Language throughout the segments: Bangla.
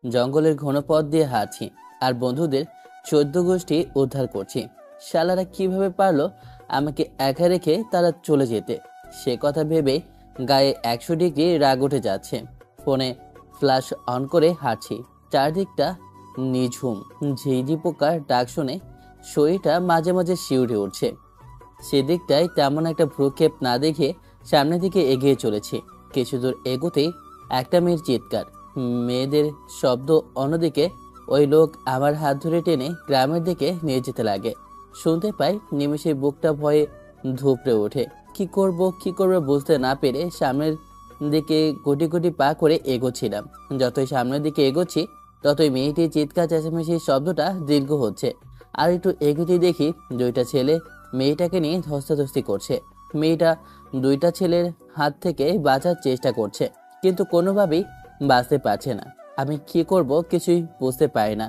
জঙ্গলের ঘন পথ দিয়ে হাঁটছি আর বন্ধুদের 14 গোষ্ঠী উদ্ধার করছি। শালারা কিভাবে পারলো আমাকে একা রেখে তারা চলে যেতে? সে কথা ভেবে গায়ে 100 ডিগ্রি রাগ উঠে যাচ্ছে। ফোনে ফ্ল্যাশ অন করে হাঁটছি। চারদিকটা নিঝুম। ঝিঁঝি পোকার ডাক শুনে শরীরটা মাঝে মাঝে শিউরে উঠছে। সেদিকটায় তেমন একটা ভ্রুক্ষেপ না দেখে সামনের দিকে এগিয়ে চলেছি। কিছু দূর এগোতেই একটা মেয়ের চিৎকার, মেয়েদের শব্দ। অন্যদিকে ওই লোক আমার হাত ধরে টেনে গ্রামের দিকে নিয়ে যেতে লাগে। শুনতে পাই নিমেষে বুকটা ভয়ে ধুপড়ে ওঠে। কি করবো বুঝতে না পেরে সামনের দিকে গুটি গুটি পা করে এগোচ্ছিলাম। যতই সামনের দিকে এগোচ্ছি ততই মেয়েটির চিৎকার চেঁচামেচির শব্দটা দীর্ঘ হচ্ছে। আর একটু এগোতেই দেখি দুইটা ছেলে মেয়েটাকে নিয়ে ধস্তাধস্তি করছে। মেয়েটা দুইটা ছেলের হাত থেকে বাঁচার চেষ্টা করছে, কিন্তু কোনোভাবেই বাঁচতে পারছে না। আমি কি করব কিছুই বুঝতে পারি না।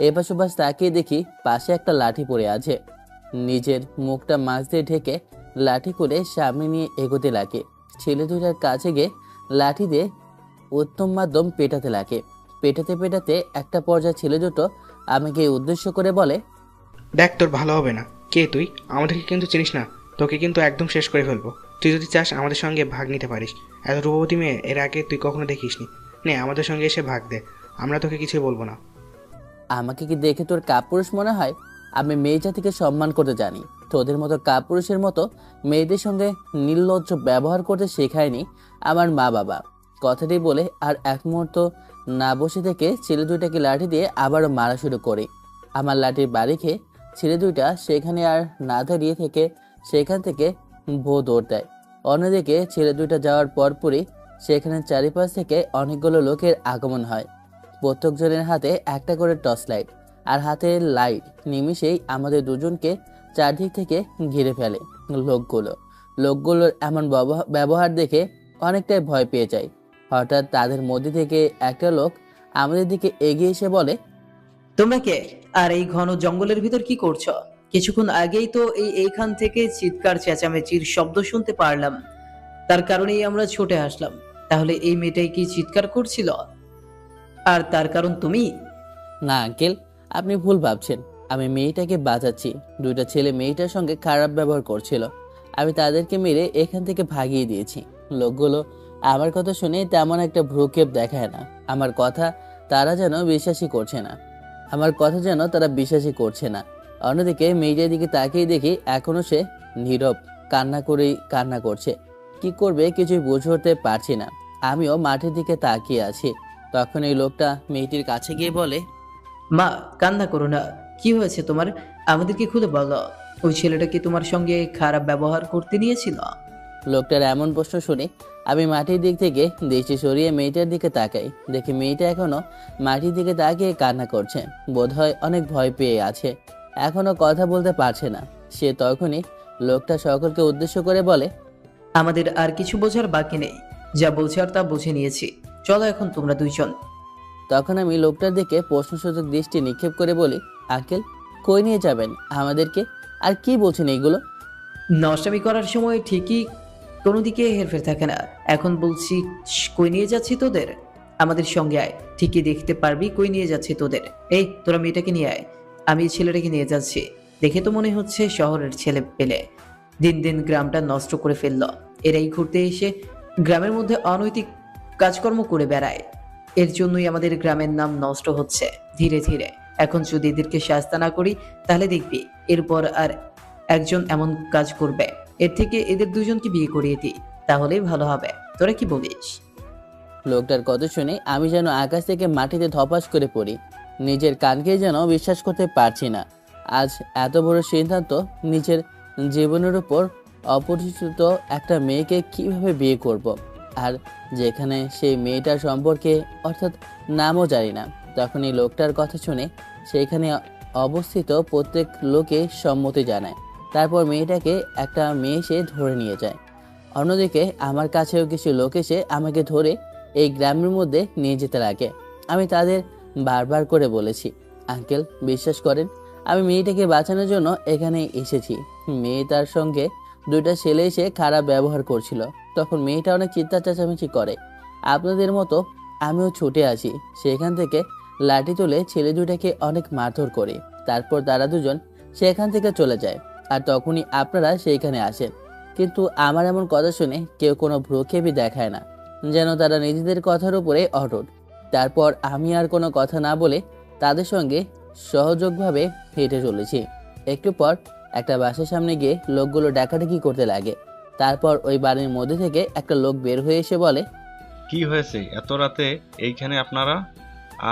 এপাশ ওপাশ তাকিয়ে দেখি পাশে একটা লাঠি পড়ে আছে। নিজের মুখটা মাছ দিয়ে ঢেকে লাঠি করে সামনে নিয়ে এগোতে লাগে। ছেলে দুইটার কাছে গিয়ে লাঠি দিয়ে উত্তম মাধ্যম পেটাতে লাগে। পেটাতে পেটাতে একটা পর্যায়ে ছেলে দুটো আমাকে উদ্দেশ্য করে বলে, দেখ, তোর ভালো হবে না। কে তুই? আমাদেরকে কিন্তু চিনিস না। তোকে কিন্তু একদম শেষ করে ফেলবো। তুই যদি চাস আমাদের সঙ্গে ভাগ নিতে পারিস। এত রূপবতী মেয়ে এর আগে তুই কখনো দেখিসনি। নে, আমাদের সঙ্গে এসে ভাগ দে। আমরা তোকে কিছুই বলবো না। আমাকে কি দেখে তোর কাপুরুষ মনে হয়? আমি মেয়ে জাতিকে সম্মান করতে জানি। তোদের মতো কাপুরুষের মতো মেয়েদের সঙ্গে নির্লজ্জ ব্যবহার করতে শেখায়নি আমার মা বাবা। কথাটি বলে আর এক মুহূর্ত না বসে থেকে ছেলে দুইটাকে লাঠি দিয়ে আবারও মারা শুরু করি। আমার লাঠির বাড়ি খেয়ে ছেলে দুইটা সেখানে আর না দাঁড়িয়ে থেকে সেখান থেকে দৌড় দেয়। অন্যদিকে ছেলে দুইটা যাওয়ার পরপরই সেখানে চারিপাশ থেকে অনেকগুলো লোকের আগমন হয়। প্রত্যেকজনের হাতে একটা করে টর্চ লাইট, আর হাতের লাইট নিমিষেই আমাদের দুজনকে চারদিক থেকে ঘিরে ফেলে। লোকগুলোর এমন ব্যবহার দেখে অনেকটাই ভয় পেয়ে যায়। হঠাৎ তাদের মধ্যে থেকে একটা লোক আমাদের দিকে এগিয়ে এসে বলে, তোমরা কে? আর এই ঘন জঙ্গলের ভিতর কি করছো? কিছুক্ষণ আগেই তো এইখান থেকে চিৎকার চেঁচামেচির শব্দ শুনতে পারলাম, তার কারণেই আমরা ছুটে আসলাম। তাহলে এই মেয়েটাই কি চিৎকার করছিল? আর তার কারণ তুমি? না আঙ্কেল, আপনি ভুল ভাবছেন। আমি মেয়েটাকে বাঁচাচ্ছি। দুইটা ছেলে মেয়েটার সঙ্গে খারাপ ব্যবহার করছিল। আমি তাদেরকে মেরে এখান থেকে ভাগিয়ে দিয়েছি। লোকগুলো আমার কথা শুনে তেমন একটা ভ্রুক্ষেপ দেখায় না। আমার কথা তারা যেন বিশ্বাসই করছে না। অন্যদিকে মেয়েটার দিকে তাকিয়ে দেখি এখনো সে নীরব, কান্না করছে। কি করবে কিছুই বুঝে উঠতে পারছি না। আমিও মাঠের দিকে তাকিয়ে আছি। তখন এই লোকটা মেয়েটির কাছে গিয়ে বলে, মা, কান্না করো না। কি হয়েছে তোমার? আমাদেরকে খুলে বলো। ওই ছেলেটা কি তোমার সঙ্গে খারাপ ব্যবহার করতে নিয়েছিল? লোকটার এমন প্রশ্ন শুনে আমি মাটির দিক থেকে দৃষ্টি সরিয়ে মেয়েটার দিকে তাকাই। দেখি মেয়েটা এখনো মাটির দিকে তাকিয়ে কান্না করছে। বোধহয় অনেক ভয় পেয়ে আছে, এখনো কথা বলতে পারছে না। সে তখনই লোকটা সকলকে উদ্দেশ্য করে বলে, আমাদের আর কিছু বোঝার বাকি নেই। যা বোঝার তা বুঝে নিয়েছি। চলো এখন তোমরা দুইজন। তখন আমি লোকটার দিকে প্রশ্নসূচক দৃষ্টি নিক্ষেপ করে বলি, আঙ্কেল, কই নিয়ে যাবেন আমাদেরকে? আর কি বলছেন এইগুলো? নষ্টামি করার সময় ঠিকই কোনো দিকে হেরফের থাকে না। এখন বলছি, কই নিয়ে যাচ্ছি তোদের? আমাদের সঙ্গে আয়, ঠিকই দেখতে পারবি কই নিয়ে যাচ্ছি তোদের। এই তোরা মেয়েটাকে নিয়ে আয়। আমি এই ছেলেটাকে নিয়ে যাচ্ছি। দেখে তো মনে হচ্ছে শহরের ছেলে পেলে দিন দিন গ্রামটা নষ্ট করে ফেললো। এরাই ঘুরতে এসে গ্রামের মধ্যে অনৈতিক কাজকর্ম করে বেড়ায়। এর জন্যই আমাদের গ্রামের নাম নষ্ট হচ্ছে ধীরে ধীরে। এখন যদি এদেরকে শাস্তি না করি তাহলে দেখবি এরপর আর একজন এমন কাজ করবে। এর থেকে এদের দুজনকে বিয়ে করিয়ে দিই, তাহলেই ভালো হবে। তোরা কি বলিস? লোকটার কথা শুনে আমি যেন আকাশ থেকে মাটিতে ধপাস করে পড়ি। নিজের কানকে যেন বিশ্বাস করতে পারছি না। আজ এত বড় সিদ্ধান্ত, নিজের জীবনের উপর অপরিচিত একটা মেয়েকে কিভাবে বিয়ে করব। আর যেখানে সেই মেয়েটার সম্পর্কে অর্থাৎ নামও জানি না। তখন এই লোকটার কথা শুনে সেখানে অবস্থিত প্রত্যেক লোকে সম্মতি জানায়। তারপর মেয়েটাকে একটা মেয়ে এসে ধরে নিয়ে যায়। অন্যদিকে আমার কাছেও কিছু লোক এসে আমাকে ধরে এই গ্রামের মধ্যে নিয়ে যেতে লাগে। আমি তাদের বারবার করে বলেছি, আঙ্কেল বিশ্বাস করেন, আমি মেয়েটাকে বাঁচানোর জন্য এখানে এসেছি। মেয়ে তার সঙ্গে দুইটা ছেলে এসে খারাপ ব্যবহার করছিল। তখন মেয়েটা অনেক চিৎকার চেঁচামেচি করে। আপনাদের মতো আমিও ছুটে আসি সেখান থেকে। লাঠি তুলে ছেলে দুটাকে অনেক মারধর করে। তারপর তারা দুজন সেখান থেকে চলে যায়। আর তখনই আপনারা সেইখানে আসেন। কিন্তু আমার এমন কথা শুনে কেউ কোনো ভ্রুক্ষেপই দেখায় না, যেন তারা নিজেদের কথার উপরে অটুট। তারপর আমি আর কোনো কথা না বলে তাদের সঙ্গে সহযোগভাবে হেঁটে চলেছি। একটু পর একটা বাসার সামনে গিয়ে লোকগুলো ডাকাডাকি করতে লাগে। তারপর ওই বাড়ির মধ্যে থেকে একটা লোক বের হয়ে এসে বলে, কি হয়েছে এত রাতে এইখানে আপনারা?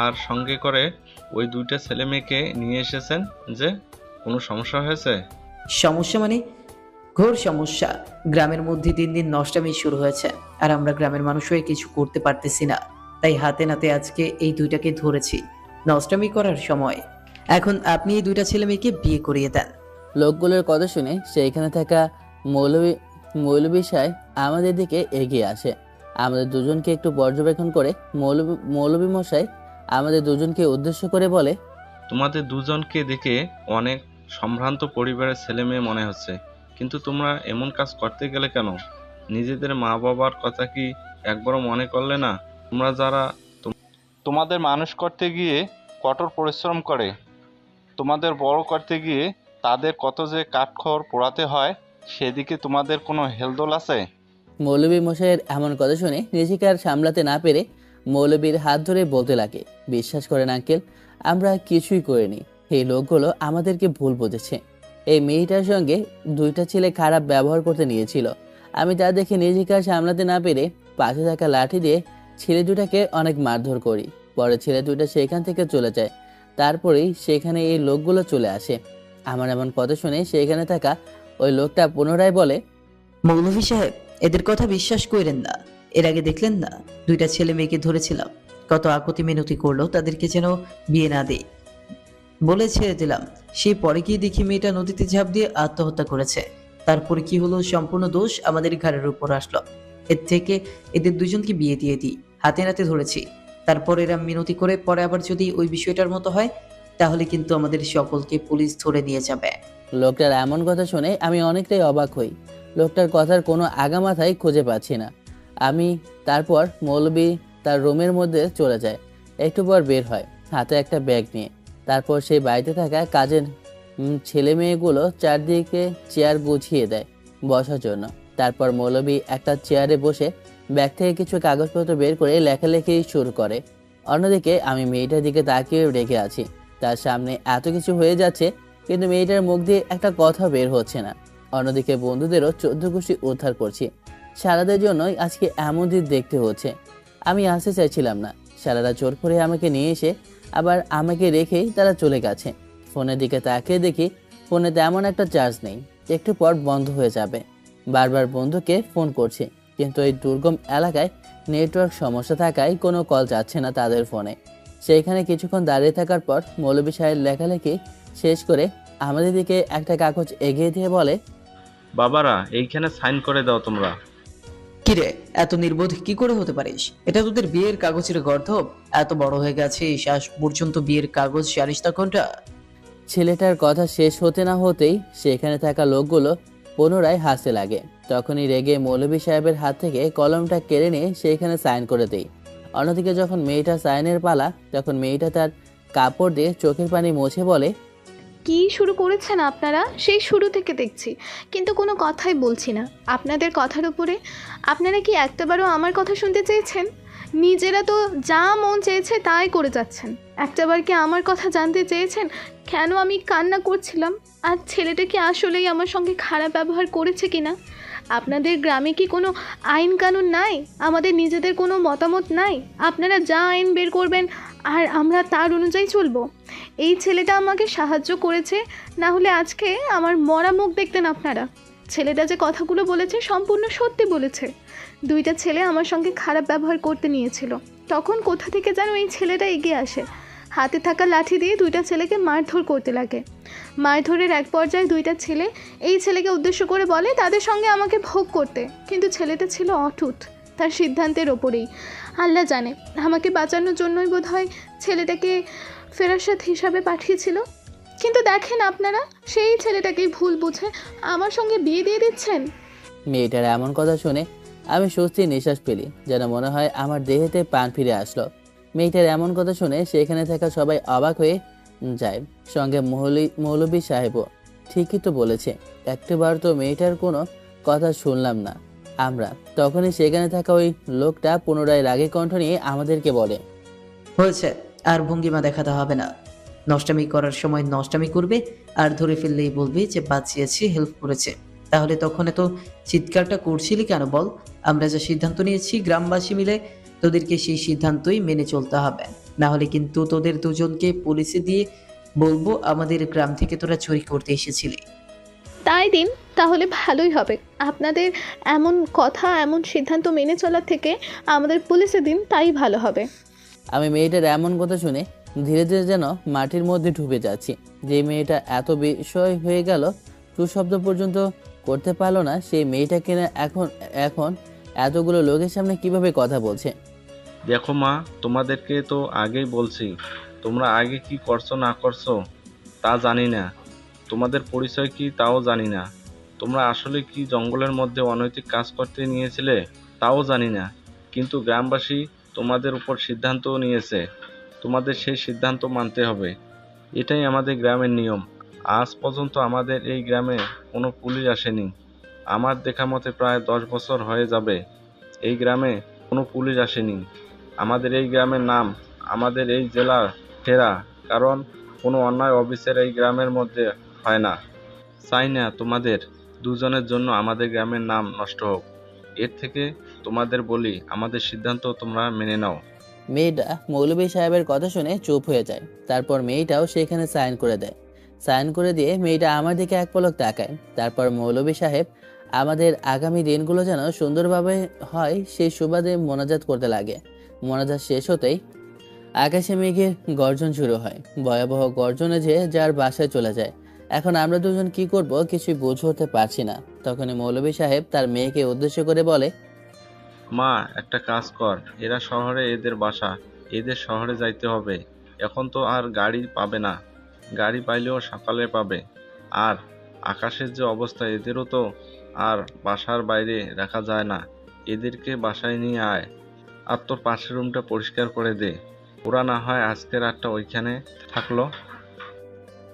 আর সঙ্গে করে ওই দুইটা ছেলে মেয়েকে নিয়ে এসেছেন যে? কোনো সমস্যা হয়েছে? সমস্যা মানে? ঘোর সমস্যা। গ্রামের মধ্যে দিন দিন নষ্টামি শুরু হয়েছে, আর আমরা গ্রামের মানুষ হয়ে কিছু করতে পারতেছি না। তাই হাতে নাতে আজকে এই দুইটাকে ধরেছি নষ্টামি করার সময়। এখন আপনি এই দুইটা ছেলে মেয়েকে বিয়ে করিয়ে দেন। লোকগুলোর কথা শুনে সেইখানে থাকা মৌলবী সাহেব আমাদের দিকে এগিয়ে আসে। আমাদের দুজনকে একটু পর্যবেক্ষণ করে মৌলবী মশাই আমাদের দুজনকে উদ্দেশ্য করে বলে, তোমাদের দুজনকে দেখে অনেক সম্ভ্রান্ত পরিবারের ছেলে মেয়ে মনে হচ্ছে, কিন্তু তোমরা এমন কাজ করতে গেলে কেন? নিজেদের মা বাবার কথা কি একবারও মনে করলে না? তোমরা যারা তোমাদের মানুষ করতে গিয়ে কঠোর পরিশ্রম করে, তোমাদের বড় করতে গিয়ে তাদের কত যে কাঠখড় পোড়াতে হয়, সেদিকে তোমাদের কোনো হেলদোল আছে? মৌলবী মশাইয়ের এমন কথা শুনে নিজেকে আর সামলাতে না পেরে মৌলবীর হাত ধরে বলতে লাগে, বিশ্বাস করেন আঙ্কেল, আমরা কিছুই করিনি। এই লোকগুলো আমাদেরকে ভুল বুঝেছে। এই মেয়েটার সঙ্গে দুইটা ছেলে খারাপ ব্যবহার করতে নিয়েছিল। আমি তা দেখে নিজেকে আর সামলাতে না পেরে পাশে থাকা লাঠি দিয়ে ছেলে দুটাকে অনেক মারধর করি। পরে ছেলে দুটা সেখান থেকে চলে যায়। তারপরেই সেখানে এই লোকগুলো চলে আসে। আমার এমন কথা শুনে সেখানে থাকা ওই লোকটা পুনরায় বলে, মৌলভী সাহেব, এদের কথা বিশ্বাস করেন না। এর আগে দেখলেন না দুইটা ছেলে মেয়েকে ধরেছিলাম, কত আকুতি মিনতি করলো তাদেরকে যেন বিয়ে না দেই বলে ছেড়ে দিলাম। সেই পরে গিয়ে দেখি মেয়েটা নদীতে ঝাঁপ দিয়ে আত্মহত্যা করেছে। তারপরে কি হলো, সম্পূর্ণ দোষ আমাদের ঘাড়ের উপর আসলো। এর থেকে এদের দুজনকে বিয়ে দিয়ে দিই, হাতে নাতে ধরেছি। তারপর এরা মিনতি করে পরে আবার যদি ওই বিষয়টার মতো হয়, তাহলে কিন্তু আমাদের সকলকে পুলিশ ধরে নিয়ে যাবে। লোকটার এমন কথা শুনে আমি অনেকটাই অবাক হই। লোকটার কথার কোনো আগামাথাই খুঁজে পাচ্ছি না আমি। তারপর মৌলবী তার রুমের মধ্যে চলে যায়। একটু পর বের হয় হাতে একটা ব্যাগ নিয়ে। তারপর সেই বাড়িতে থাকা কাজের ছেলে মেয়েগুলো চারদিকে চেয়ার গুছিয়ে দেয় বসার জন্য। তারপর মৌলবী একটা চেয়ারে বসে ব্যাগ থেকে কিছু কাগজপত্র বের করে লেখালেখি শুরু করে। অন্যদিকে আমি মেয়েটার দিকে তাকিয়ে রেখে আছি। তার সামনে এত কিছু হয়ে যাচ্ছে, কিন্তু মেয়েটার মুখ দিয়ে একটা কথা বের হচ্ছে না। অন্যদিকে বন্ধুদেরও 14 গোষ্ঠী উদ্ধার করছি। শালাদের জন্যই আজকে এমন দিন দেখতে হচ্ছে। আমি আসতে চাইছিলাম না, শালারা জোর করে আমাকে নিয়ে এসে আবার আমাকে রেখেই তারা চলে গেছে। ফোনের দিকে তাকিয়ে দেখি ফোনে তেমন একটা চার্জ নেই, একটু পর বন্ধ হয়ে যাবে। বারবার বন্ধুকে ফোন করছি, কিন্তু এই দুর্গম এলাকায় নেটওয়ার্ক সমস্যা থাকায় কোনো কল যাচ্ছে না তাদের ফোনে। সেইখানে কিছুক্ষণ দাঁড়িয়ে থাকার পর মৌলবী সাহেব লেখালেখি শেষ করে আমাদের দিকে একটা কাগজ এগিয়ে দিয়ে বলে, বাবারা, এইখানে সাইন করে দাও তোমরা। কিরে, এত নির্বোধ কি করে হতে পারিস? এটা তোদের বিয়ের কাগজের গর্ধব? এত বড় হয়ে গেছে শেষ পর্যন্ত বিয়ের কাগজ জানিস না কোনটা? ছেলেটার কথা শেষ হতে না হতেই সেখানে থাকা লোকগুলো পুনরায় হাসতে লাগে। তখনই রেগে মৌলবী সাহেবের হাত থেকে কলমটা কেড়ে নিয়ে সেইখানে সাইন করে দেই। অন্যদিকে যখন মেয়েটা সাইনের পালা, তখন মেয়েটা তার কাপড় দিয়ে চোখের পানি মুছে বলে, কি শুরু করেছেন আপনারা? সেই শুরু থেকে দেখছি, কিন্তু কোনো কথাই বলছি না আপনাদের কথার উপরে। আপনারা কি একটাবারও আমার কথা শুনতে চেয়েছেন? নিজেরা তো যা মন চেয়েছে তাই করে যাচ্ছেন। একটাবার কি আমার কথা জানতে চেয়েছেন কেন আমি কান্না করছিলাম? আর ছেলেটা কি আসলেই আমার সঙ্গে খারাপ ব্যবহার করেছে কিনা? আপনাদের গ্রামে কি কোনো আইন কানুন নাই? আমাদের নিজেদের কোনো মতামত নাই? আপনারা যা আইন বের করবেন আর আমরা তার অনুযায়ী চলবো। এই ছেলেটা আমাকে সাহায্য করেছে, না হলে আজকে আমার মরা মুখ দেখতেন আপনারা। ছেলেটা যে কথাগুলো বলেছে সম্পূর্ণ সত্যি বলেছে। দুইটা ছেলে আমার সঙ্গে খারাপ ব্যবহার করতে নিয়েছিল, তখন কোথা থেকে যেন এই ছেলেটা এগিয়ে আসে, হাতে থাকা লাঠি দিয়ে দুইটা ছেলেকে মারধর করতে লাগে। মারধরের এক পর্যায়ে দুইটা ছেলে এই ছেলেকে উদ্দেশ্য করে বলে তাদের সঙ্গে আমাকে ভোগ করতে, কিন্তু ছেলেটা ছিল অটুট তার সিদ্ধান্তের ওপরেই। আল্লাহ জানে, আমাকে বাঁচানোর জন্যই বোধহয় ছেলেটাকে ফেরাসত হিসাবে পাঠিয়েছিল। কিন্তু দেখেন আপনারা, সেই ছেলেটাকেই ভুল বুঝে আমার সঙ্গে বিয়ে দিয়ে দিচ্ছেন। মেয়েটার এমন কথা শুনে আমি স্বস্তির নিঃশ্বাস পেলি, যেন মনে হয় আমার দেহেতে প্রাণ ফিরে আসলো। মেয়েটার এমন কথা শুনে সেখানে থাকা সবাই অবাক হয়ে যায়, সঙ্গে মৌলভী সাহেবও। ঠিকই তো বলেছে, একটাবার তো মেয়েটার কোনো কথা শুনলাম না আমরা। তখনই সেখানে থাকা ওই লোকটা পুনরায় রাগে কণ্ঠ নিয়ে আমাদেরকে বলে, হয়েছে, আর ভঙ্গিমা দেখাতে হবে না। নষ্টামি করার সময় নষ্টামি করবে, আর ধরে ফেললেই বলবে যে বাঁচিয়েছি, হেল্প করেছে। তাহলে তখন এত চিৎকারটা করছিলি কেন বল? আমরা যা সিদ্ধান্ত নিয়েছি গ্রামবাসী মিলে, তোদেরকে সেই সিদ্ধান্তই মেনে চলতে হবে। না হলে কিন্তু তোদের দুজনকে পুলিশে দিয়ে বলবো আমাদের গ্রাম থেকে তোরা চুরি করতে এসেছিলি। তাই দিন, তাহলে ভালোই হবে। আপনাদের এমন কথা, এমন সিদ্ধান্ত মেনে চলার থেকে আমাদের পুলিশে দিন, তাই ভালো হবে। আমি মেয়েটার এমন কথা শুনে ধীরে ধীরে যেন মাটির মধ্যে ডুবে যাচ্ছি। যে মেয়েটা এত বিষয় হয়ে গেল, টু শব্দ পর্যন্ত করতে পারলো না, সেই মেয়েটা কিনা এখন এখন এতগুলো লোকের সামনে কিভাবে কথা বলছে। দেখো মা, তোমাদেরকে তো আগেই বলছি, তোমরা আগে কি করছো না করছো তা জানি না, তোমাদের পরিচয় কি তাও জানি না, তোমরা আসলে কি জঙ্গলের মধ্যে অনৈতিক কাজ করতে নিয়েছিলে তাও জানি না, কিন্তু গ্রামবাসী তোমাদের উপর সিদ্ধান্ত নিয়েছে, তোমাদের সেই সিদ্ধান্ত মানতে হবে। এটাই আমাদের গ্রামের নিয়ম। আজ পর্যন্ত আমাদের এই গ্রামে কোনো পুলিশ আসেনি। আমার দেখা মতে প্রায় 10 বছর হয়ে যাবে এই গ্রামে কোনো পুলিশ আসেনি। আমাদের এই গ্রামের নাম আমাদের এই জেলার সেরা, কারণ কোনো অন্যায় অফিসের এই গ্রামের মধ্যে হয় না। চাই না তোমাদের দুজনের জন্য আমাদের গ্রামের নাম নষ্ট হোক। এর থেকে তোমাদের বলি, আমাদের সিদ্ধান্ত তোমরা মেনে নাও। মেয়েটা মৌলভী সাহেবের কথা শুনে চুপ হয়ে যায়। তারপর মেয়েটাও সেখানে সাইন করে দেয়। সাইন করে দিয়ে মেয়েটা আমার দিকে এক পলক তাকায়। তারপর মৌলভী সাহেব আমাদের আগামী দিনগুলো যেন সুন্দরভাবে হয় সেই সুবাদে মোনাজাত করতে লাগে। মোনাজাত শেষ হতেই আকাশে মেঘের গর্জন শুরু হয়। ভয়াবহ গর্জনে যে যার বাসায় চলে যায়। এখন আমরা দুজন কি করব কিছুই বুঝে উঠতে পারছি না। তখনই মৌলভী সাহেব তার মেয়েকে উদ্দেশ্য করে বলে, মা, একটা কাজ কর, এরা শহরে, এদের বাসা, এদের শহরে যাইতে হবে। এখন তো আর গাড়ি পাবে না, গাড়ি পাইলেও সকালে পাবে। আর আকাশের যে অবস্থা, এদেরও তো আর বাসার বাইরে রাখা যায় না। এদেরকে বাসায় নিয়ে আয়, আর তোর পাশের রুমটা পরিষ্কার করে দে। ওরা না হয় আজকে রাতটা ওইখানে থাকলো।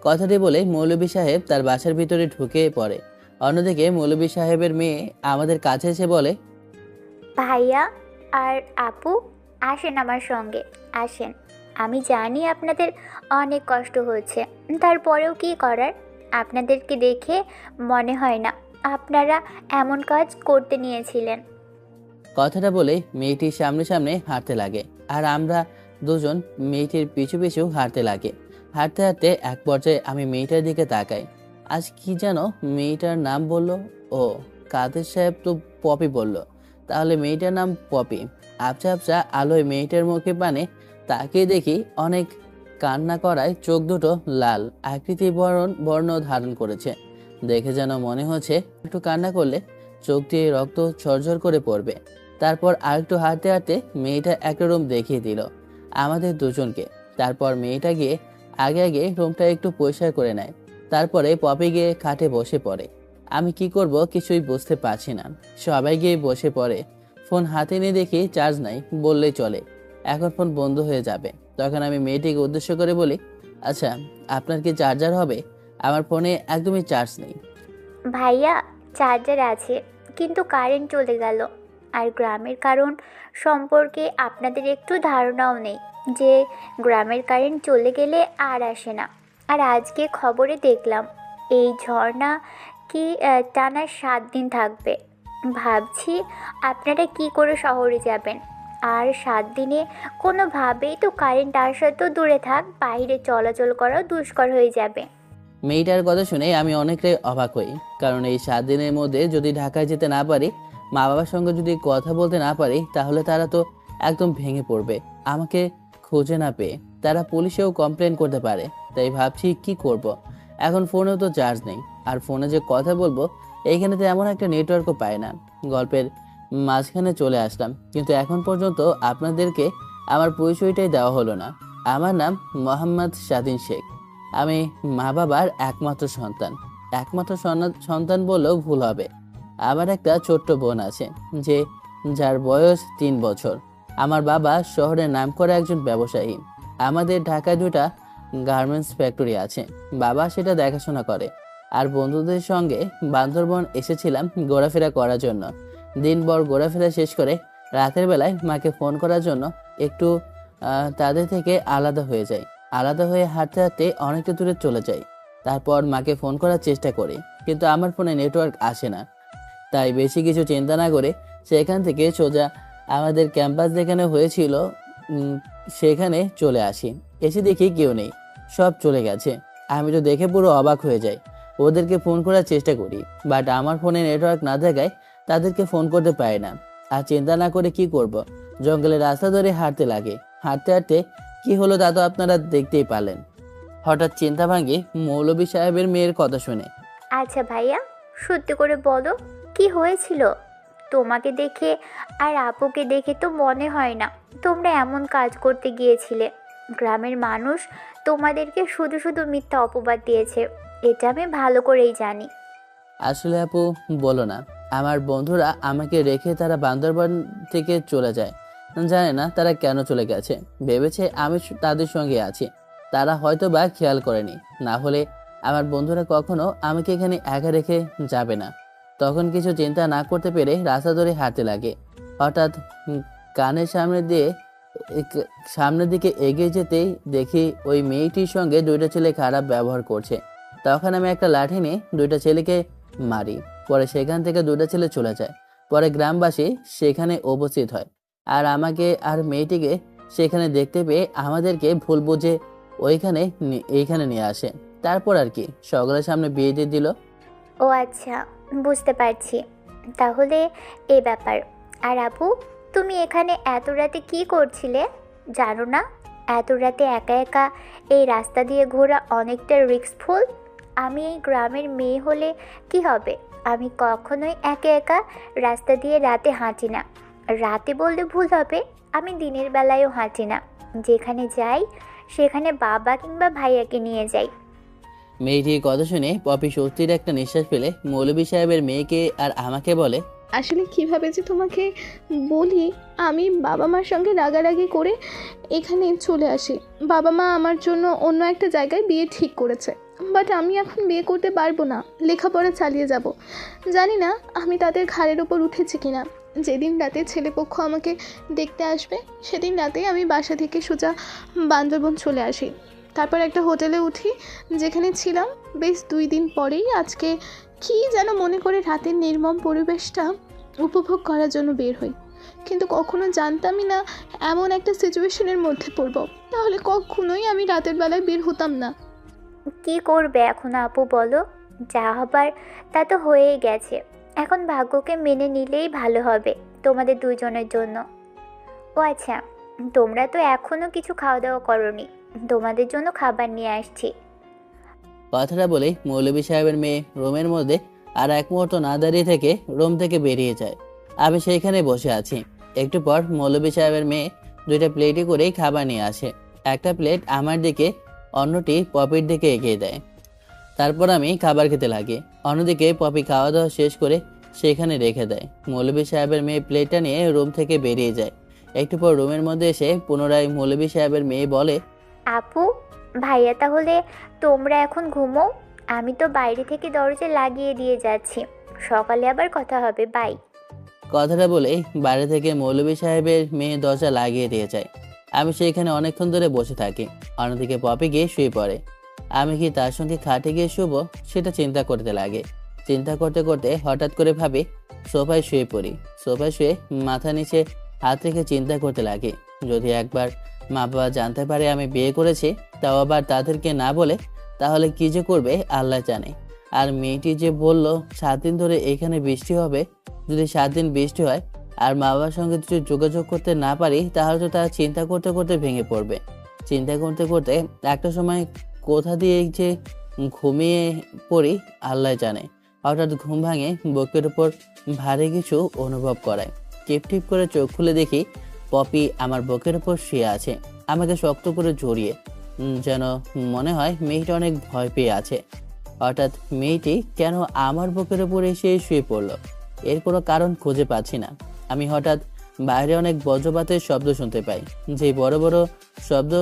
কথাটি বলে মৌলভী সাহেব তার বাসার ভিতরে ঢুকে পড়ে। অন্যদিকে মৌলভী সাহেবের মেয়ে আমাদের কাছে এসে বলে, ভাইয়া আর আপু, আসেন আমার সঙ্গে, আসেন। আমি জানি আপনাদের অনেক কষ্ট হচ্ছে, তারপরেও কি করার, আপনাদেরকে দেখে মনে হয় না আপনারা এমন কাজ করতে নিয়েছিলেন। কথাটা বলে মেয়েটির সামনে সামনে হাঁটতে লাগে। আর আমরা দুজন মেয়েটির পিছু পিছু হাঁটতে লাগে। হাঁটতে হাঁটতে এক পর্যায়ে আমি মেয়েটার দিকে তাকাই। আজ কি যেন মেয়েটার নাম বলল? ও, কাদের সাহেব তো পপি বলল। তাহলে মেয়েটার নাম পপি। আবছা আবছা আলোয় মেয়েটার মুখে পানে তাকিয়ে দেখি অনেক কান্না করায় চোখ দুটো লাল আকৃতি বর্ণ ধারণ করেছে। দেখে যেন মনে হচ্ছে একটু কান্না করলে চোখ দিয়ে রক্ত ঝরঝর করে পড়বে। তারপর আরেকটু হাঁটতে হাঁটতে মেয়েটা একটা রুম দেখিয়ে দিল আমাদের দুজনকে। তারপর মেয়েটা গিয়ে আগে আগে রুমটা একটু পরিষ্কার করে নেয়। তারপরে পপি গিয়ে খাটে বসে পড়ে। আমি কি করব কিছুই বুঝতে পারছি না। সবাই গিয়ে বসে পড়ে। ফোন হাতে নিয়ে দেখি চার্জ নাই, বললেই চলে, এখন ফোন বন্ধ হয়ে যাবে। তখন আমি মেয়েটিকে উদ্দেশ্য করে বলি, আচ্ছা আপনার কি চার্জার হবে? আমার ফোনে একদমই চার্জ নেই। ভাইয়া, চার্জার আছে, কিন্তু কারেন্ট চলে গেল। আর গ্রামের কারণ সম্পর্কে আপনাদের একটু ধারণাও নেই যে গ্রামের কারেন্ট চলে গেলে আর আসে না। আর আজকে খবরে দেখলাম এই ঝর্ণা কি টানা 7 দিন থাকবে। ভাবছি আপনারা কি করে শহরে যাবেন। আর 7 দিনে কোনোভাবেই তো কারেন্ট আসা তো দূরে থাক, বাইরে চলাচল করাও দুষ্কর হয়ে যাবে। মেয়েটার কথা শুনে আমি অনেকটাই অবাক হই। কারণ এই 7 দিনের মধ্যে যদি ঢাকায় যেতে না পারি, মা বাবার সঙ্গে যদি কথা বলতে না পারি, তাহলে তারা তো একদম ভেঙে পড়বে। আমাকে খুঁজে না পেয়ে তারা পুলিশেও কমপ্লেন করতে পারে। তাই ভাবছি কি করব। এখন ফোনেও তো চার্জ নেই। আর ফোনে যে কথা বলবো, এইখানে তো এমন একটা নেটওয়ার্কও পায় না। গল্পের মাঝখানে চলে আসলাম, কিন্তু এখন পর্যন্ত আপনাদেরকে আমার পরিচয়টাই দেওয়া হলো না। আমার নাম মোহাম্মদ স্বাধীন শেখ। আমি মা বাবার একমাত্র সন্তান। একমাত্র সন্তান বললেও ভুল হবে। আমার একটা ছোট্ট বোন আছে যার বয়স 3 বছর। আমার বাবা শহরের নামকরা একজন ব্যবসায়ী। আমাদের ঢাকায় 2টা গার্মেন্টস ফ্যাক্টরি আছে। বাবা সেটা দেখাশোনা করে। আর বন্ধুদের সঙ্গে বান্দরবন এসেছিলাম ঘোরাফেরা করার জন্য। দিনভর ঘোরাফেরা শেষ করে রাতের বেলায় মাকে ফোন করার জন্য একটু তাদের থেকে আলাদা হয়ে যাই। আলাদা হয়ে হাঁটতে হাঁটতে অনেকটা দূরে চলে যাই। তারপর মাকে ফোন করার চেষ্টা করি, কিন্তু আমার ফোনে নেটওয়ার্ক আসে না। তাই বেশি কিছু চিন্তা না করে সেখান থেকে সোজা আমাদের ক্যাম্পাস যেখানে হয়েছিল সেখানে চলে আসি। এসে দেখি কেউ নেই, সব চলে গেছে। আমি তো দেখে পুরো অবাক হয়ে যাই। ওদেরকে ফোন করার চেষ্টা করি, বাট আমার ফোনে নেটওয়ার্ক না থাকায় তাদেরকে ফোন করতে পারি না। আর চিন্তা না করে কি করব, জঙ্গলের রাস্তা ধরে হাঁটতে লাগে। হাঁটতে হাঁটতে কি হলো তা তো আপনারা দেখতেই পারলেন। হঠাৎ চিন্তা ভাঙে মৌলভী সাহেবের মেয়ের কথা শুনে। আচ্ছা ভাইয়া, সত্যি করে বলো কি হয়েছিল? তোমাকে দেখে আর আপুকে দেখে তো মনে হয় না তোমরা এমন কাজ করতে গিয়েছিলে। গ্রামের মানুষ তোমাদেরকে শুধু শুধু মিথ্যা অপবাদ দিয়েছে, এটা আমি ভালো করেই জানি। আসলে আপু বলো না, আমার বন্ধুরা আমাকে রেখে তারা বান্দরবান থেকে চলে যায়। জানে না তারা কেন চলে গেছে, ভেবেছে আমি তাদের সঙ্গে আছি। তারা হয়তো বা খেয়াল করেনি, না হলে আমার বন্ধুরা কখনো আমাকে এখানে একা রেখে যাবে না। তখন কিছু চিন্তা না করতে পেরে রাস্তা ধরে হাঁটতে লাগে। হঠাৎ কানের সামনের দিকে এগিয়ে যেতেই দেখি ওই মেয়েটির সঙ্গে 2টা ছেলে খারাপ ব্যবহার করছে। তখন আমি একটা লাঠি নিয়ে 2টা ছেলেকে মারি। পরে সেখান থেকে 2টা ছেলে চলে যায়। পরে গ্রামবাসী সেখানে উপস্থিত হয় আর আমাকে আর মেয়েটিকে সেখানে দেখতে পেয়ে আমাদেরকে ভুল বুঝে এইখানে নিয়ে আসে। তারপর আর কি সকলের সামনে বিয়ে দিয়ে দিল। ও আচ্ছা, বুঝতে পারছি। তাহলে এই ব্যাপার। আর আপু, তুমি এখানে এত রাতে কি করছিলে জানো না? এত রাতে একা একা এই রাস্তা দিয়ে ঘোরা অনেকটা রিস্কফুল। আমি এই গ্রামের মেয়ে হলে কি হবে, আমি কখনোই একা একা রাস্তা দিয়ে রাতে হাঁটি না। রাতে বললে ভুল হবে, আমি দিনের বেলায়ও হাঁটি না। যেখানে যাই সেখানে বাবা কিংবা ভাইয়াকে নিয়ে যাই। মেয়েটির কথা শুনে পপি স্বস্তির একটা নিঃশ্বাস ফেলে মৌলভী সাহেবের মেয়েকে আর আমাকে বলে, আসলে কিভাবে যে তোমাকে বলি, আমি বাবা মার সঙ্গে রাগারাগি করে এখানে চলে আসি। বাবা মা আমার জন্য অন্য একটা জায়গায় বিয়ে ঠিক করেছে, বাট আমি এখন বিয়ে করতে পারবো না, লেখাপড়া চালিয়ে যাব। জানি না আমি তাদের ঘাড়ের ওপর উঠেছি কিনা। যেদিন রাতে ছেলেপক্ষ আমাকে দেখতে আসবে সেদিন রাতে আমি বাসা থেকে সোজা বান্দরবন চলে আসি। তারপর একটা হোটেলে উঠি যেখানে ছিলাম। বেশ 2 দিন পরেই আজকে কী যেন মনে করে রাতের নির্মম পরিবেশটা উপভোগ করার জন্য বের হই। কিন্তু কখনো জানতামই না এমন একটা সিচুয়েশনের মধ্যে পড়ব, তাহলে কখনোই আমি রাতের বেলায় বের হতাম না। কি করবে এখন আপু বলো? যা হবার তা তো হয়েই গেছে। এখন ভাগ্যকে মেনে নিলেই ভালো হবে তোমাদের দুজনের জন্য। ও আচ্ছা, তোমরা তো এখনও কিছু খাওয়া দাওয়া করোনি, তোমাদের জন্য খাবার নিয়ে আসছি। কথাটা বলে মৌলভী সাহেবের মেয়ে রুমের মধ্যে আর এক মুহূর্ত না দাঁড়িয়ে থেকে রুম থেকে বেরিয়ে যায়। আমি সেইখানে বসে আছি। একটু পর মৌলভী সাহেবের মেয়ে 2টা প্লেটে করেই খাবার নিয়ে আসে। একটা প্লেট আমার দিকে, অন্যটি পপির দিকে এগিয়ে দেয়। তারপর আমি খাবার খেতে লাগি। অন্যদিকে পপি খাওয়া দাওয়া শেষ করে সেখানে রেখে দেয়। মৌলভী সাহেবের মেয়ে প্লেটটা নিয়ে রুম থেকে বেরিয়ে যায়। একটু পর রুমের মধ্যে এসে পুনরায় মৌলভী সাহেবের মেয়ে বলে, আপু ভাইয়া, তাহলে তোমরা এখন ঘুমো। আমি তো বাইরে থেকে দরজা লাগিয়ে দিয়ে যাচ্ছি, সকালে আবার কথা হবে। বাই। কথাটা বলেই বাইরে থেকে মৌলভী সাহেবের মেয়ে দরজা লাগিয়ে দিয়ে যায়। আমি সেইখানে অনেকক্ষণ ধরে বসে থাকি। অন্যদিকে পপি গিয়ে শুয়ে পড়ে। আমি কি তার সঙ্গে খাটে গিয়ে শুবো সেটা চিন্তা করতে লাগে। চিন্তা করতে করতে হঠাৎ করে ভাবি সোফায় শুয়ে পড়ি। সোফায় শুয়ে মাথা নিচে হাত রেখে চিন্তা করতে লাগে, যদি একবার মা বাবা জানতে পারে আমি বিয়ে করেছি, তাও আবার তাদেরকে না বলে, তাহলে কি যে করবে আল্লাহ জানে। আর মেয়েটি যে বলল 7 দিন ধরে এখানে বৃষ্টি হবে, যদি 7 দিন বৃষ্টি হয় আর মা বাবার সঙ্গে যদি যোগাযোগ করতে না পারি, তাহলে তো তারা চিন্তা করতে করতে ভেঙে পড়বে। চিন্তা করতে করতে একটা সময় কোথা দিয়ে যে ঘুমিয়ে পড়ি আল্লাহ জানে। হঠাৎ ঘুম ভাঙে, বুকের উপর ভারী কিছু অনুভব করায়। টিপ টিপ করে চোখ খুলে দেখি পপি আমার বুকের উপর শুয়ে আছে, আমাকে শক্ত করে জড়িয়ে। যেন মনে হয় মেয়েটা অনেক ভয় পেয়ে আছে। হঠাৎ মেয়েটি কেন আমার বুকের উপর এসে শুয়ে পড়লো, এর কোনো কারণ খুঁজে পাচ্ছি না। আমি হঠাৎ বাইরে অনেক বজ্রপাতের শব্দ শুনতে পাই। যে বড় বড় শব্দ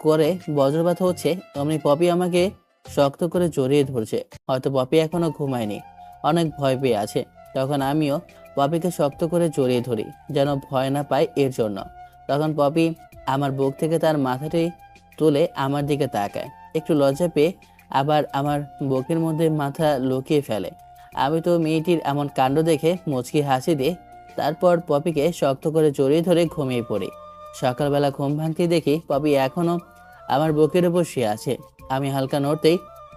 করে বজ্রপাত হচ্ছে, অমনি পপি আমাকে শক্ত করে জড়িয়ে ধরছে। হয়তো পপি এখনো ঘুমায়নি, অনেক ভয় পেয়ে আছে। তখন আমিও পপিকে শক্ত করে জড়িয়ে ধরি, যেন ভয় না পায় এর জন্য। তখন পপি আমার বুক থেকে তার মাথাটি তুলে আমার দিকে তাকায়, একটু লজ্জা পেয়ে আবার আমার বুকের মধ্যে মাথা লুকিয়ে ফেলে। আমি তো মেয়েটির এমন কাণ্ড দেখে মুচকি হাসি দিয়ে তারপর পপিকে শক্ত করে জড়িয়ে ধরে ঘুমিয়ে পড়ি। সকালবেলা ঘুম ভাঙতে দেখি পপি এখনো আমার বুকের উপর শুয়ে আছে। আমি হালকা নড়তেই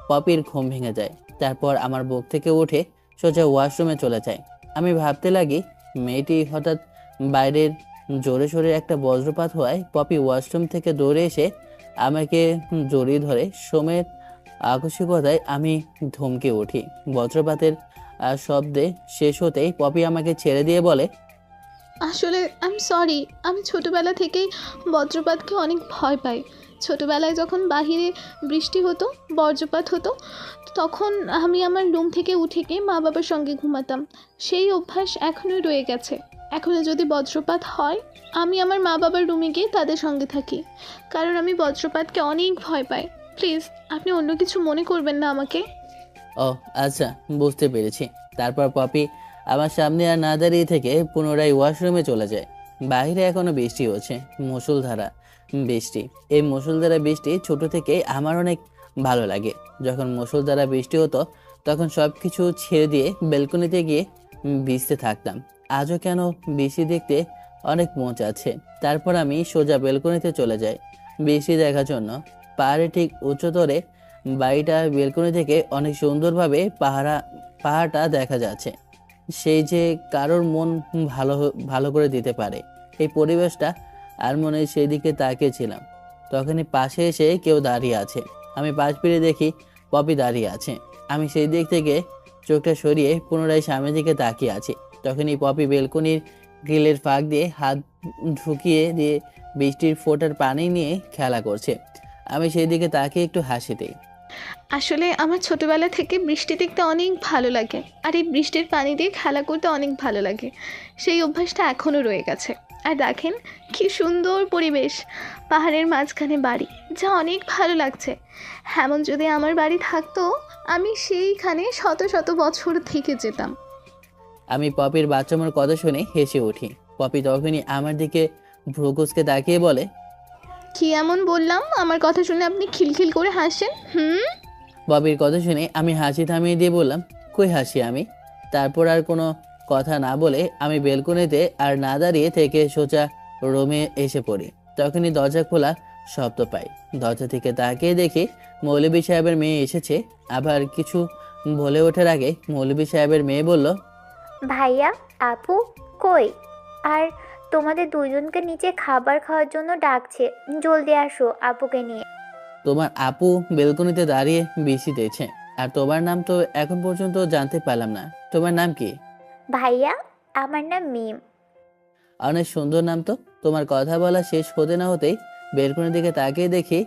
পপির ঘুম ভেঙে যায়। তারপর আমার বুক থেকে উঠে সোজা ওয়াশরুমে চলে যায়। আমি ভাবতে লাগি, মেয়েটি হঠাৎ বাইরের জোরে সোরে একটা বজ্রপাত হওয়ায় পপি ওয়াশরুম থেকে দৌড়ে এসে আমাকে জড়িয়ে ধরে। সময়ের আকস্মিকতায় আমি ধমকে উঠি। বজ্রপাতের শব্দে শেষ হতেই পপি আমাকে ছেড়ে দিয়ে বলে, আসলে সরি, আমি ছোটবেলা থেকেই বজ্রপাতকে অনেক ভয় পাই। ছোটবেলায় যখন বাহিরে বৃষ্টি হতো, বজ্রপাত হতো, তখন আমি আমার রুম থেকে উঠে গিয়ে মা বাবার সঙ্গে ঘুমাতাম। সেই অভ্যাস এখনও রয়ে গেছে। এখনও যদি বজ্রপাত হয়, আমি আমার মা বাবার রুমে গিয়ে তাদের সঙ্গে থাকি, কারণ আমি বজ্রপাতকে অনেক ভয় পাই। প্লিজ, আপনি অন্য কিছু মনে করবেন না আমাকে। ও আচ্ছা, বুঝতে পেরেছি। তারপর পপি আমার সামনে আর না দাঁড়িয়ে থেকে পুনরায় ওয়াশরুমে চলে যায়। বাইরে এখনো বৃষ্টি হচ্ছে, মুষলধারা বৃষ্টি। এই মুষলধারা বৃষ্টি ছোট থেকে আমার অনেক ভালো লাগে। যখন মুষলধারা বৃষ্টি হতো তখন সব কিছু ছেড়ে দিয়ে বেলকনিতে গিয়ে ভিজতে থাকতাম। আজও কেন বৃষ্টি দেখতে অনেক মন চাচ্ছে। তারপর আমি সোজা বেলকনিতে চলে যাই বৃষ্টি দেখার জন্য। পাহাড়ে ঠিক উচ্চতরে বাড়িটা, বেলকনি থেকে অনেক সুন্দরভাবে পাহাড়টা দেখা যাচ্ছে। সেই যে কারোর মন ভালো করে দিতে পারে এই পরিবেশটা। আর মনে সেই দিকে তাকিয়েছিলাম, তখনই পাশে এসে কেউ দাঁড়িয়ে আছে। আমি পাশ ফিরে দেখি পপি দাঁড়িয়ে আছে। আমি সেই দিক থেকে চোখটা সরিয়ে পুনরায় সামনের দিকে তাকিয়ে আছি। তখনই পপি বেলকনির গ্রিলের ফাঁক দিয়ে হাত ঢুকিয়ে দিয়ে বৃষ্টির ফোঁটার পানি নিয়ে খেলা করছে। আমি সেই দিকে তাকিয়ে একটু হাসি দিই। আসলে আমার ছোটবেলা থেকে বৃষ্টি দেখতে অনেক ভালো লাগে, আর এই বৃষ্টির পানি দিয়ে খেলা করতে অনেক ভালো লাগে। সেই অভ্যাসটা এখনও রয়ে গেছে। আর দেখেন কি সুন্দর পরিবেশ, পাহাড়ের মাঝখানে বাড়ি, যা অনেক ভালো লাগছে। এমন যদি আমার বাড়ি থাকতো, আমি সেইখানে শত শত বছর থেকে যেতাম। আমি পপির বাচ্চামোর কথা শুনে হেসে উঠি। পপি তখনই আমার দিকে ভ্রুকুচকে তাকিয়ে বলে, কি এমন বললাম আমার কথা শুনে আপনি খিলখিল করে হাসেন? পপির কথা শুনে আমি হাসি থামিয়ে দিয়ে বললাম, কই হাসি আমি? তারপর আর কোনো কথা না বলে আমি বেলকনিতে আর না দাঁড়িয়ে থেকে সোজা রুমে এসে পড়ি। তখনই দরজা খোলা শব্দ পাই। দরজা থেকে তাকিয়ে দেখি মৌলভী সাহেবের মেয়ে এসেছে। আবার কিছু বলে ওঠার আগে মৌলভী সাহেবের মেয়ে বলল, ভাইয়া, আপু কই? আর তোমাদের দুজনকে নিচে খাবার খাওয়ার জন্য ডাকছে, জলদি আসো আপুকে নিয়ে। তোমার আপু বেলকনিতে দাঁড়িয়ে বৃষ্টি দিয়েছে, আর তোমার নাম তো এখন পর্যন্ত জানতে পারলাম না। তোমার নাম কি? ভাইয়া, আমার নাম মিম। অনেক সুন্দর নাম তো। তোমার কথা বলা শেষ হতে না হতেই বেলকনির দিকে তাকিয়ে দেখি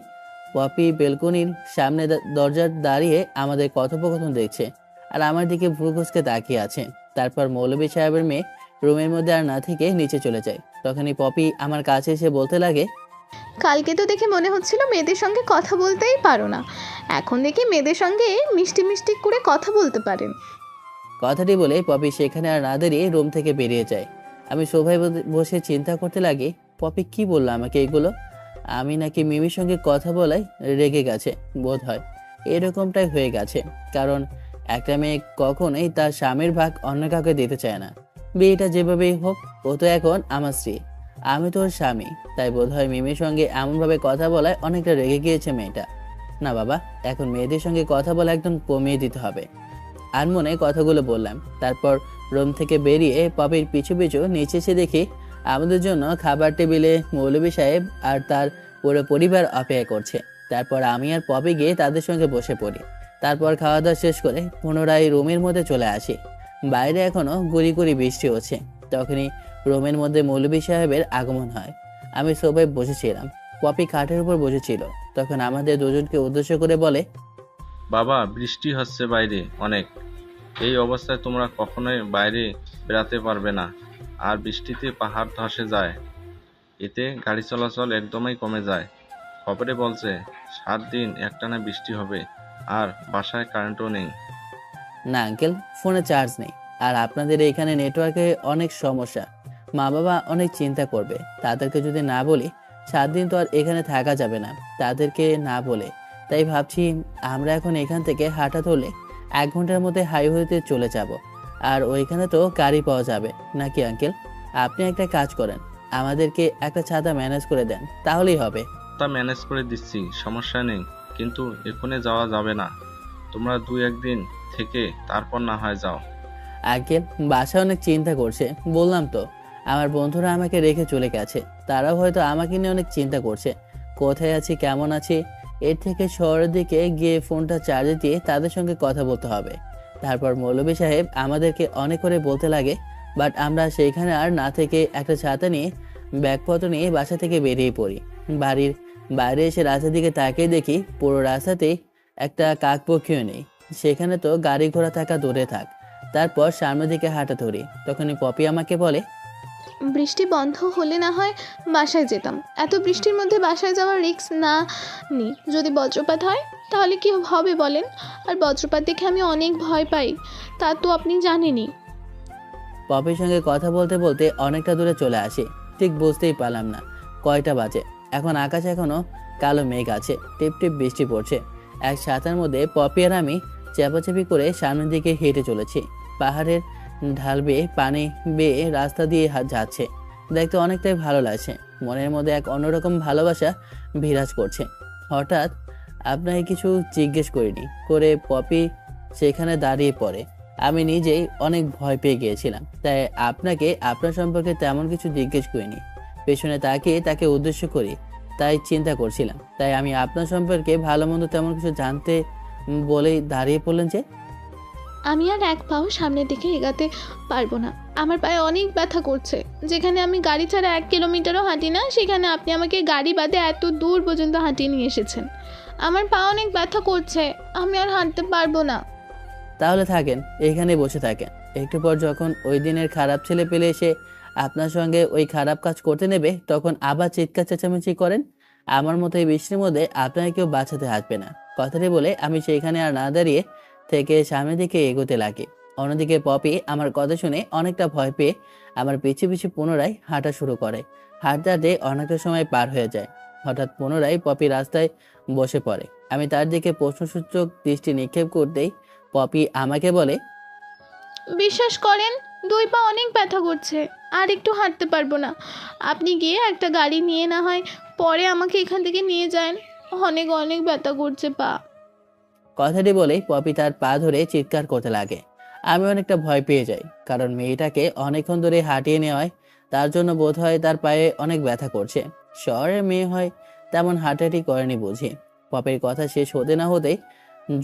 পপি বেলকনির সামনে দরজার দাঁড়িয়ে আমাদের কথোপকথন দেখছে আর আমার দিকে ভ্রু কুঁচকে তাকিয়ে আছে। তারপর মৌলভী সাহেবের মেয়ে রুমের মধ্যে আর না থেকে নিচে চলে যায়। তখনই পপি আমার কাছে এসে বলতে লাগে, কালকে তো দেখে মনে হচ্ছিল মেয়েদের সঙ্গে কথা বলতেই পারো না, এখন দেখি মেয়েদের সঙ্গে মিষ্টি মিষ্টি করে কথা বলতে পারেন। কথাটি বলে পপি সেখানে আর না দাঁড়িয়ে রুম থেকে বেরিয়ে যায়। আমি সোফায় বসে চিন্তা করতে লাগি, পপি কি বললো আমাকে এগুলো? আমি নাকি মিমির সঙ্গে কথা বলায় রেগে গেছে বোধ হয়। এরকমটাই হয়ে গেছে, কারণ একটা মেয়ে কখনোই তার স্বামীর ভাগ অন্য কাউকে দিতে চায় না। বিয়েটা যেভাবেই হোক, ও তো এখন আমার স্ত্রী, আমি তো ওর স্বামী। তাই বোধ হয় মিমির সঙ্গে এমনভাবে কথা বলায় অনেকটা রেগে গিয়েছে মেয়েটা। না বাবা, এখন মেয়েদের সঙ্গে কথা বলা একদম কমিয়ে দিতে হবে। আর মনে কথাগুলো বললাম। তারপর রুম থেকে বেরিয়ে পপির পিছু পিছু নিচে এসে দেখি আমাদের জন্য খাবার টেবিলে মৌলভী সাহেব আর তার পুরো পরিবার অপেক্ষা করছে। তারপর আমি আর পপি গিয়ে তাদের সঙ্গে বসে পড়ি। তারপর খাওয়া দাওয়া শেষ করে পুনরায় রুমের মধ্যে চলে আসি। বাইরে এখনো গুড়ি গুড়ি বৃষ্টি হচ্ছে। তখনই রুমের মধ্যে মৌলভী সাহেবের আগমন হয়। আমি সবাই বসেছিলাম, পপি খাটের উপর বসেছিল। তখন আমাদের দুজনকে উদ্দেশ্য করে বলে, বাবা, বৃষ্টি হচ্ছে বাইরে অনেক। এই অবস্থায় তোমরা কখনোই বাইরে বেরাতে পারবে না। আর বৃষ্টিতে পাহাড় ধসে যায়। এতে গাড়ি চলাচল একদমই কমে যায়। খবরে বলছে 7 দিন একটানা বৃষ্টি হবে, আর বাসায় কারেন্টও নেই। না আঙ্কেল, ফোনে চার্জ নেই, আর আপনাদের এখানে নেটওয়ার্কে অনেক সমস্যা। মা বাবা অনেক চিন্তা করবে। তাদেরকে যদি না বলি 7 দিন তো আর এখানে থাকা যাবে না, তাদেরকে না বলে। তাই ভাবছি আমরা এখন এখান থেকে হাঁটা ধরলে 1 ঘন্টার মধ্যে হাইওয়েতে চলে যাব, আর ওইখানে তো গাড়ি পাওয়া যাবে নাকি আঙ্কেল? আপনি একটা কাজ করেন, আমাদেরকে একটা ছাতা ম্যানেজ করে দেন, তাহলেই হবে। তা ম্যানেজ করে দিচ্ছি, সমস্যা নেই, কিন্তু এখানে যাওয়া যাবে না। তোমরা 2-1 দিন থেকে তারপর না হয় যাও। আঙ্কেল, বাসায় অনেক চিন্তা করছে, বললাম তো। আমার বন্ধুরা আমাকে রেখে চলে গেছে, তারাও হয়তো আমাকে নিয়ে অনেক চিন্তা করছে, কোথায় আছি, কেমন আছি। এর থেকে শহরের দিকে গিয়ে ফোনটা চার্জে দিয়ে তাদের সঙ্গে কথা বলতে হবে। তারপর মৌলভী সাহেব আমাদেরকে অনেক করে বলতে লাগে, বাট আমরা সেইখানে আর না থেকে একটা ছাতা নিয়ে ব্যাগপত্র নিয়ে বাসা থেকে বেরিয়ে পড়ি। বাড়ির বাইরে এসে রাস্তার দিকে তাকিয়ে দেখি পুরো রাস্তাতেই একটা কাকপক্ষীও নেই। সেখানে তো গাড়ি ঘোড়া থাকা দূরে থাক। তারপর সামনের দিকে হাঁটা ধরি, তখনই পপি আমাকে বলে, বৃষ্টি বন্ধ হলে না হয় বাসায় যেতাম। এত বৃষ্টির মধ্যে বাসায় যাওয়ার রিস্ক না নি, যদি বজ্রপাত হয় তাহলে কি হবে বলেন? আর বজ্রপাত দেখে আমি অনেক ভয় পাই, তা তো আপনি জানেনই। পপির সঙ্গে কথা বলতে বলতে অনেকটা দূরে চলে আসি। ঠিক বুঝতেই পারলাম না কয়টা বাজে। এখন আকাশে এখনো কালো মেঘ আছে, টিপ টিপ বৃষ্টি পড়ছে। এক ছাতার মধ্যে পপি আর আমি চাপাচাপি করে সামনের দিকে হেঁটে চলেছি। পাহাড়ের ঢাল বেয়ে পানি বেয়ে রাস্তা দিয়ে যাচ্ছে, দেখতে অনেকটাই ভালো লাগছে। মনের মধ্যে এক অন্যরকম ভালোবাসা বিরাজ করছে। হঠাৎ আপনাকে কিছু জিজ্ঞেস করিনি করে পপি সেখানে দাঁড়িয়ে পড়ে। আমি নিজেই অনেক ভয় পেয়ে গিয়েছিলাম, তাই আপনাকে আপনার সম্পর্কে তেমন কিছু জিজ্ঞেস করিনি। পেছনে তাকিয়ে তাকে উদ্দেশ্য করি, তাই চিন্তা করছিলাম। তাই আমি আপনার সম্পর্কে ভালো মন্দ তেমন কিছু জানতে বলেই দাঁড়িয়ে পড়লেন যে। আমি আর এক পাও সামনের দিকে এগাতে পারবো না, আমার পায়ে অনেক ব্যথা করছে। যেখানে আমি গাড়ি ছাড়া 1 কিলোমিটারও হাঁটি না, সেখানে আপনি আমাকে গাড়ি বাদে এত দূর পর্যন্ত হাঁটিয়ে নিয়ে এসেছেন। আমার পা অনেক ব্যথা করছে, আমি আর হাঁটতে পারবো না। তাহলে থাকেন, এখানে বসে থাকেন। একটু পর যখন ওই দিনের খারাপ ছেলে পেলে এসে আপনার সঙ্গে ওই খারাপ কাজ করতে নেবে, তখন আবার চিৎকার চেঁচামেচি করেন। আমার মতো এই বৃষ্টির মধ্যে আপনাকে কেউ বাঁচাতে আসবে না। কথাটি বলে আমি সেইখানে আর না দাঁড়িয়ে থেকে সামনের দিকে এগোতে লাগে। অন্যদিকে পপি আমার কথা শুনে অনেকটা ভয় পেয়ে আমার পিছু পিছু পুনরায় হাঁটা শুরু করে। হাঁটতে হাঁটতে অনেকটা সময় পার হয়ে যায়। হঠাৎ পুনরায় পপি রাস্তায় বসে পড়ে। আমি তার দিকে প্রশ্নসূচক দৃষ্টি নিক্ষেপ করতেই পপি আমাকে বলে, বিশ্বাস করেন 2 পা অনেক ব্যথা করছে, আর একটু হাঁটতে পারবো না। আপনি গিয়ে একটা গাড়ি নিয়ে না হয় পরে আমাকে এখান থেকে নিয়ে যান, অনেক অনেক ব্যথা করছে পা। কথাটি বলেই পপি তার পা ধরে চিৎকার করতে লাগে। আমি অনেকটা ভয় পেয়ে যাই, কারণ মেয়েটাকে অনেকক্ষণ ধরে হাঁটিয়ে নেওয়ায় তার জন্য বোধ হয় তার পায়ে অনেক ব্যথা করছে। শহরের মেয়ে হয়, তেমন হাঁটাহাঁটি করেনি বুঝি। পপির কথা শেষ হতে না হতেই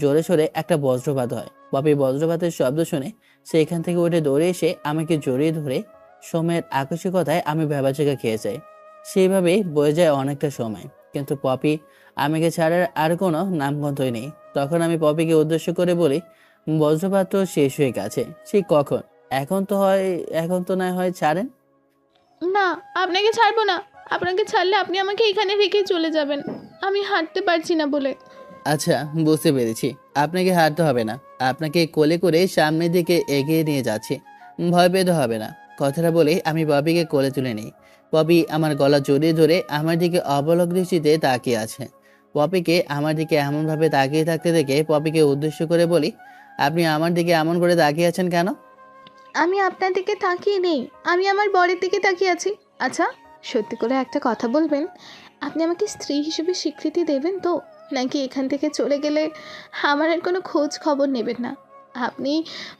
জোরে সোরে একটা বজ্রপাত হয়। পপি বজ্রপাতের শব্দ শুনে সেখান থেকে উঠে দৌড়ে এসে আমাকে জড়িয়ে ধরে। সময়ের আকস্মিকতায় আমি ভেবাচেকা খেয়ে যাই। সেইভাবেই বয়ে যায় অনেকটা সময়, কিন্তু পপি আমাকে ছাড়ার আর কোনো নামগন্ধই নেই। তখন আমি পপিকে উদ্দেশ্য করে বলি, বজ্রপাত তো শেষ হয়ে গেছে, সেই কখন। এখন তো না হয় ছাড়েন। না, আপনাকে ছাড়বো না। আপনাকে ছাড়লে আপনি আমাকে এখানে রেখে চলে যাবেন, আমি হাঁটতে পারছি না বলে। আচ্ছা, বুঝতে পেরেছি, আপনাকে হাঁটতে হবে না। আপনাকে কোলে করে সামনের দিকে এগিয়ে নিয়ে যাচ্ছি, ভয় পেতে হবে না। কথাটা বলে আমি পপিকে কোলে তুলে নিই। পপি আমার গলা জড়িয়ে ধরে আমার দিকে অবলক দৃষ্টিতে তাকিয়ে আছে। পপিকে আমার দিকে এমনভাবে তাকিয়ে থাকতে দেখে পপিকে উদ্দেশ্য করে বলি, আপনি আমার দিকে এমন করে তাকিয়ে আছেন কেন? আমি আপনার দিকে তাকিয়ে নেই, আমি আমার বরের দিকে তাকিয়ে আছি। আচ্ছা, সত্যি করে একটা কথা বলবেন, আপনি আমাকে স্ত্রী হিসেবে স্বীকৃতি দেবেন তো, নাকি এখান থেকে চলে গেলে আমার আর কোনো খোঁজ খবর নেবেন না? আপনি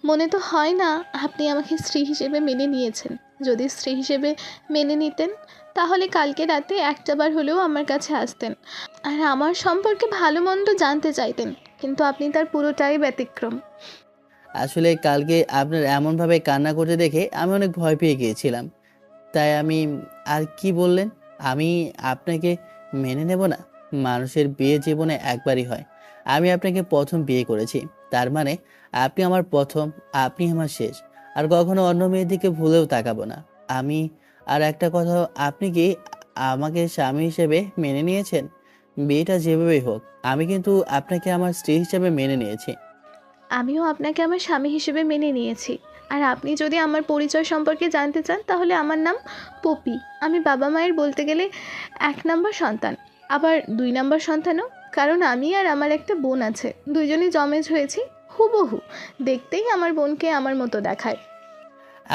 মনে তো হয় না আপনি আমাকে স্ত্রী হিসেবে মেনে নিয়েছেন। যদি স্ত্রী হিসেবে মেনে নিতেন তাহলে কালকে রাতে একটাবার হলেও আমার কাছে আসতেন, আর আমার সম্পর্কে ভালো মন্দ জানতে চাইতেন, কিন্তু আপনি তার পুরোটাই ব্যতিক্রম। আসলে কালকে আপনার এমনভাবে কান্না করতে দেখে আমি অনেক ভয় পেয়ে গিয়েছিলাম। তাই আমি, আর কি বললেন? আমি আপনাকে মেনে নেব না? মানুষের বিয়ে জীবনে একবারই হয়। আমি আপনাকে প্রথম বিয়ে করেছি, তার মানে আপনি আমার প্রথম, আপনি আমার শেষ। আর কখনো অন্য মেয়ের দিকে ভুলেও তাকাবো না। আমি আর একটা কথা, আপনি কি আমাকে স্বামী হিসেবে মেনে নিয়েছেন? বিয়েটা যেভাবেই হোক, আমি কিন্তু আপনাকে আমার স্ত্রী হিসেবে মেনে নিয়েছি। আমিও আপনাকে আমার স্বামী হিসেবে মেনে নিয়েছি। আর আপনি যদি আমার পরিচয় সম্পর্কে জানতে চান তাহলে আমার নাম পপি। আমি বাবা মায়ের বলতে গেলে 1 নম্বর সন্তান, আবার 2 নম্বর সন্তানও। কারণ আমি আর আমার একটা বোন আছে, দুইজনই জমেজ হয়েছি হুবহু। দেখতেই আমার বোনকে আমার মতো দেখায়।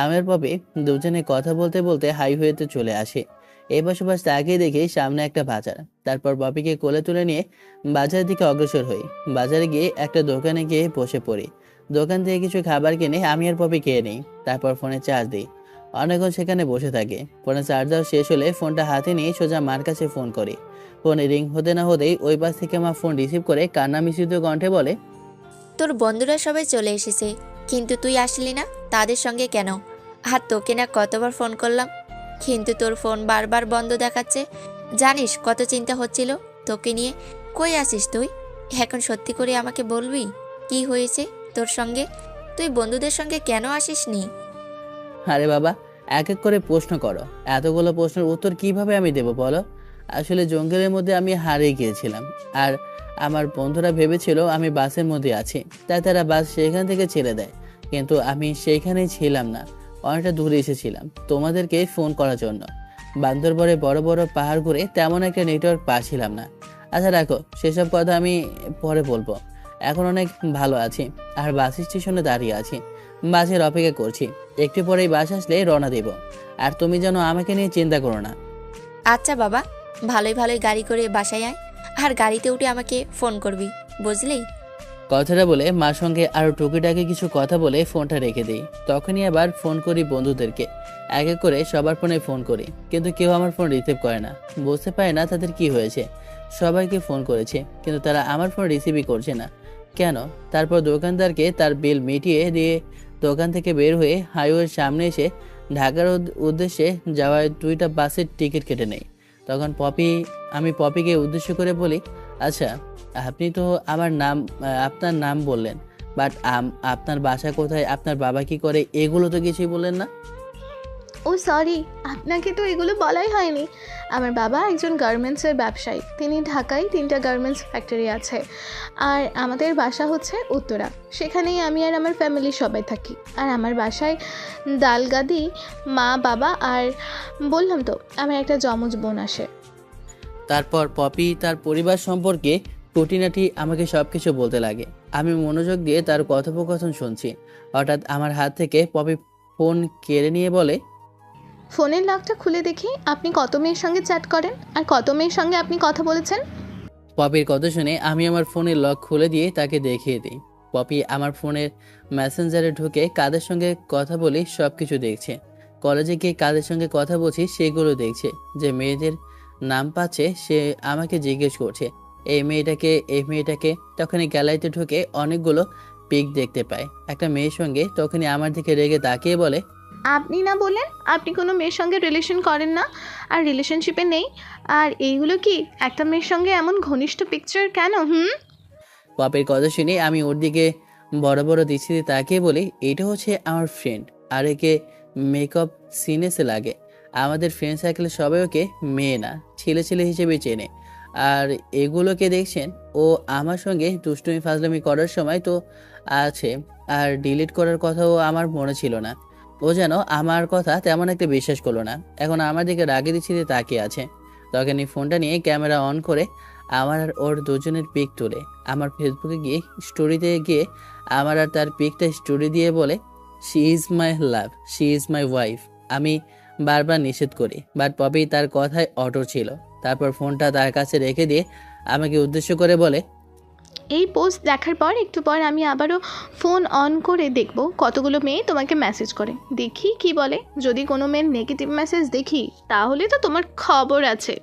আমার পপি দুজনে কথা বলতে বলতে হাইওয়েতে চলে আসে। এই বসবাস তাকিয়ে দেখি সামনে একটা বাজার। তারপর পপিকে কোলে তুলে নিয়ে বাজারের দিকে অগ্রসর হই। বাজারে গিয়ে একটা দোকানে গিয়ে বসে পড়ি। দোকান থেকে কিছু খাবার কিনে আমি আর পপি খেয়ে নিই। তারপর ফোনে চার্জ দিই। অনেকক্ষণ সেখানে বসে থাকি। ফোনে চার্জ দেওয়া শেষ হলে ফোনটা হাতে নিয়ে সোজা মার কাছে ফোন করি। ফোনে রিং হতে না হতেই ওই পাশ থেকে মা ফোন রিসিভ করে কান্না মিশ্রিত কণ্ঠে বলে, তোর বন্ধুরা সবাই চলে এসেছে, কিন্তু তুই আসলি না, তাদের সঙ্গে কেন? আর তোকে না কতবার ফোন করলাম, কিন্তু তোর ফোন বারবার বন্ধ দেখাচ্ছে। জানিস কত চিন্তা হচ্ছিল তোকে নিয়ে। কই আসিস তুই? এখন সত্যি করে আমাকে বলবি কি হয়েছে তোর সঙ্গে? তুই বন্ধুদের সঙ্গে কেন আসিসনি? আরে বাবা, এক এক করে প্রশ্ন করো। এতগুলো প্রশ্নের উত্তর কিভাবে আমি দেবো বলো? আসলে জঙ্গলের মধ্যে আমি হারিয়ে গিয়েছিলাম। আর আমার বন্ধুরা ভেবেছিল আমি বাসের মধ্যে আছি, তাই তারা বাস সেখান থেকে ছেড়ে দেয়। কিন্তু আমি সেইখানেই ছিলাম না, অনেকটা দূরে এসেছিলাম তোমাদেরকে ফোন করার জন্য। বান্দরবনে বড় বড় পাহাড় ঘুরে তেমন একটা নেটওয়ার্ক পাচ্ছিলাম না। আচ্ছা রাখো, সেসব কথা আমি পরে বলবো। এখন অনেক ভালো আছি, আর বাস স্টেশনে দাঁড়িয়ে আছি, বাসের অপেক্ষা করছি। একটু পরেই বাস আসলে রওনা দেব। আর তুমি যেন আমাকে নিয়ে চিন্তা করো না। আচ্ছা বাবা, ভালোই ভালোই গাড়ি করে বাসায় আয়, আর গাড়িতে উঠে আমাকে ফোন করবি, বুঝলি? কথাটা বলে মার সঙ্গে আরো টুকিটাকি কিছু কথা বলে ফোনটা রেখে দিই। তখনই আবার ফোন করি বন্ধুদেরকে। এক এক করে সবার ফোনে ফোন করি, কিন্তু কেউ আমার ফোন রিসিভ করে না। বুঝতে পারে না তাদের কি হয়েছে। সবাইকে ফোন করেছে, কিন্তু তারা আমার ফোন রিসিভই করছে না কেন। তারপর দোকানদারকে তার বিল মিটিয়ে দিয়ে দোকান থেকে বের হয়ে হাইওয়ের সামনে এসে ঢাকার উদ্দেশ্যে যাওয়ার 2টা বাসের টিকিট কেটে নেই। তখন আমি পপিকে উদ্দেশ্য করে বলি, আচ্ছা আপনি তো আপনার নাম বললেন, বাট আপনার বাসা কোথায়, আপনার বাবা কি করে, এগুলো তো কিছুই বললেন না। ও সরি, আপনাকে তো এগুলো বলাই হয়নি। আমার বাবা একজন গার্মেন্টসের ব্যবসায়ী। তিনি ঢাকায় 3টা গার্মেন্টস ফ্যাক্টরি আছে। আর আমাদের বাসা হচ্ছে উত্তরা। সেখানেই আমি আর আমার ফ্যামিলি সবাই থাকি। আর আমার বাসায় দালগাদি মা, বাবা আর বললাম তো আমার একটা যমজ বোন আসে। তারপর পপি তার পরিবার সম্পর্কে খুঁটিনাটি আমাকে সবকিছু বলতে লাগে। আমি মনোযোগ দিয়ে তার কথোপকথন শুনছি। হঠাৎ আমার হাত থেকে পপি ফোন কেড়ে নিয়ে বলে, ফোনের লকটা খুলে দেখি আপনি কত মেয়ের সঙ্গে চ্যাট করেন আর কত মেয়ের সঙ্গে আপনি কথা বলেছেন। পপির কথা শুনে আমি আমার ফোনের লক খুলে দিয়ে তাকে দেখিয়ে দিই। পপি আমার ফোনের মেসেঞ্জারে ঢুকে কাদের সঙ্গে কথা বলি সব কিছু দেখছে। কলেজে গিয়ে কাদের সঙ্গে কথা বলছি সেগুলো দেখছে। যে মেয়েদের নাম পাচ্ছে সে আমাকে জিজ্ঞেস করছে, এই মেয়েটাকে। তখনই গ্যালারিতে ঢুকে অনেকগুলো পিক দেখতে পায় একটা মেয়ের সঙ্গে। তখনই আমার দিকে রেগে তাকিয়ে বলে, আপনি না বলেন আপনি কোনো মেয়ের সঙ্গে রিলেশন করেন না আর রিলেশনশিপে নেই, আর এইগুলো কি একটা মেয়ের সঙ্গে এমন ঘনিষ্ঠ পিকচার কেন? পপের কথা শুনে আমি ওর দিকে বড় বড় দৃষ্টিতে তাকিয়ে বলি, এটা হচ্ছে আমার ফ্রেন্ড, আর একে মেকআপ সিনেসে লাগে। আমাদের ফ্রেন্ড সার্কেলে সবাই ওকে মেয়ে না ছেলে হিসেবে চেনে। আর এগুলোকে দেখছেন, ও আমার সঙ্গে দুষ্টুমি ফাজলামি করার সময় তো আছে, আর ডিলিট করার কথাও আমার মনে ছিল না। ও যেন আমার কথা তেমন একটা বিশ্বাস করলো না। এখন আমার দিকে রাগে দৃষ্টিতে তাকিয়ে আছে। তখনই ফোনটা নিয়ে ক্যামেরা অন করে আমার আর ওর দুজনের পিক তুলে আমার ফেসবুকে গিয়ে স্টোরিতে গিয়ে আমার আর তার পিকটা স্টোরি দিয়ে বলে, she is my love, she is my wife. আমি বারবার নিষেধ করি, বাট পপি তার কথায় অটল ছিল। তারপর ফোনটা তার কাছে রেখে দিয়ে আমাকে উদ্দেশ্য করে বলে, এই পোস্ট দেখার পর একটু পর আমি আবারও ফোন অন করে দেখব কতগুলো মেয়ে তোমাকে মেসেজ করে, দেখি কি বলে। যদি কোনো মেয়ের নেগেটিভ মেসেজ দেখি তাহলে তো তোমার খবর আছে।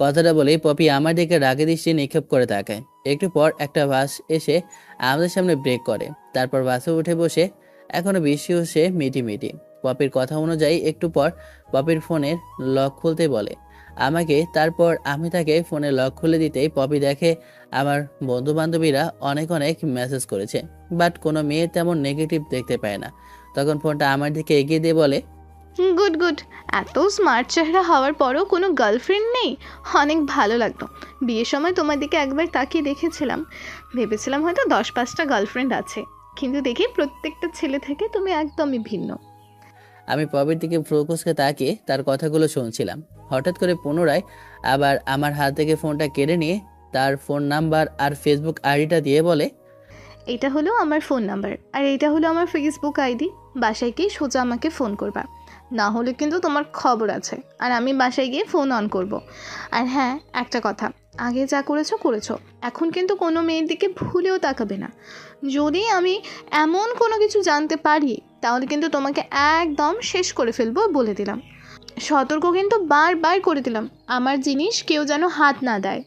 কথাটা বলেই পপি আমার দিকে রাগে দৃষ্টি নিক্ষেপ করে তাকায়। একটু পর একটা বাস এসে আমাদের সামনে ব্রেক করে। তারপর বাসে উঠে বসে এখনো বৃষ্টি হচ্ছে মিটি। পপির কথা অনুযায়ী একটু পর পপির ফোনের লক খুলতে বলে আমাকে। তারপর আমি তাকে ফোনের লক খুলে দিতেই পপি দেখে আমার বন্ধু বান্ধবীরা অনেক মেসেজ করেছে, বাট কোনো মেয়ে তেমন নেগেটিভ দেখতে পায় না। তখন ফোনটা আমার দিকে এগিয়ে দিয়ে বলে, গুড গুড। এত স্মার্ট চেহারা হওয়ার পরও কোনো গার্লফ্রেন্ড নেই? অনেক ভালো লাগলো। বিয়ের সময় তোমার দিকে একবার তাকিয়ে দেখেছিলাম, ভেবেছিলাম হয়তো 10-5টা গার্লফ্রেন্ড আছে, কিন্তু দেখি প্রত্যেকটা ছেলে থেকে তুমি একদমই ভিন্ন। আমি পপির দিকে ফ্রোকসকে তাকিয়ে তার কথাগুলো শুনছিলাম। হঠাৎ করে পুনরায় আবার আমার হাত থেকে ফোনটা কেড়ে নিয়ে তার ফোন নাম্বার আর ফেসবুক আইডিটা দিয়ে বলে, এটা হলো আমার ফোন নাম্বার আর এটা হলো আমার ফেসবুক আইডি। বাসায় গিয়ে সোজা আমাকে ফোন করবা, না হলে কিন্তু তোমার খবর আছে। আর আমি বাসায় গিয়ে ফোন অন করব। আর হ্যাঁ, একটা কথা, আগে যা করেছো করেছো, এখন কিন্তু কোনো মেয়ের দিকে ভুলেও তাকাবে না। যদি আমি এমন কোনো কিছু জানতে পারি তাহলে কিন্তু তোমাকে একদম শেষ করে ফেলবো, বলে দিলাম। সতর্ক কিন্তু বারবার করে দিলাম, আমার জিনিস কেউ যেন হাত না দেয়।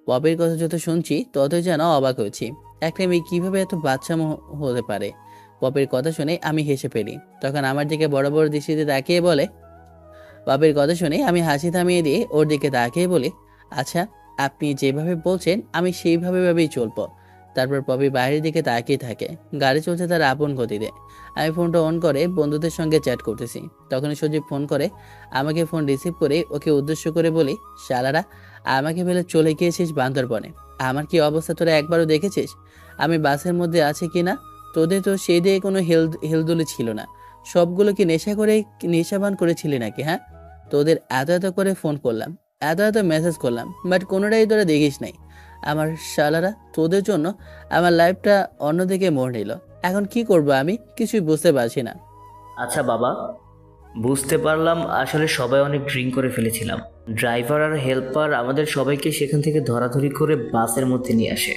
পপির কথা যত শুনছি ততই যেন অবাক হয়েছি। একটা মেয়ে কীভাবে এত বাচ্চামো হতে পারে। পপির কথা শুনে আমি হেসে ফেলি। তখন আমার দিকে বড় বড় দৃষ্টিতে তাকিয়ে বলে, পপির কথা শুনে আমি হাসি থামিয়ে দিয়ে ওর দিকে তাকিয়ে বলি, আচ্ছা আপনি যেভাবে বলছেন আমি সেইভাবেই চলবো। তারপর পপি বাইরের দিকে তাকিয়ে থাকে। গাড়ি চলছে তার আপন গতিতে। আমি ফোনটা অন করে বন্ধুদের সঙ্গে চ্যাট করতেছি। তখনই সজীব ফোন করে। আমাকে ফোন রিসিভ করে ওকে উদ্দেশ্য করে বলি, শালারা আমাকে ফেলে চলে গিয়েছিস বান্দরবনে। আমার কি অবস্থা তোরা একবারও দেখেছিস? আমি বাসের মধ্যে আছে কি না? তোদের তো সেই দিয়ে কোনো হেলদোলি ছিল না। সবগুলো কি নেশাবান করেছিলি নাকি? হ্যাঁ, তোদের এত এত করে ফোন করলাম, এত এত মেসেজ করলাম, বাট কোনোটাই তোরা দেখিস নাই। আমার শালারা তোদের জন্য আমার লাইফটা অন্যদিকে মোড় নিল। এখন কি করবো আমি কিছুই বুঝতে পারছি না। আচ্ছা বাবা, বুঝতে পারলাম আসলে সবাই অনেক ড্রিঙ্ক করে ফেলেছিলাম। ড্রাইভার আর হেল্পার আমাদের সবাইকে সেখান থেকে ধরাধরি করে বাসের মধ্যে নিয়ে আসে।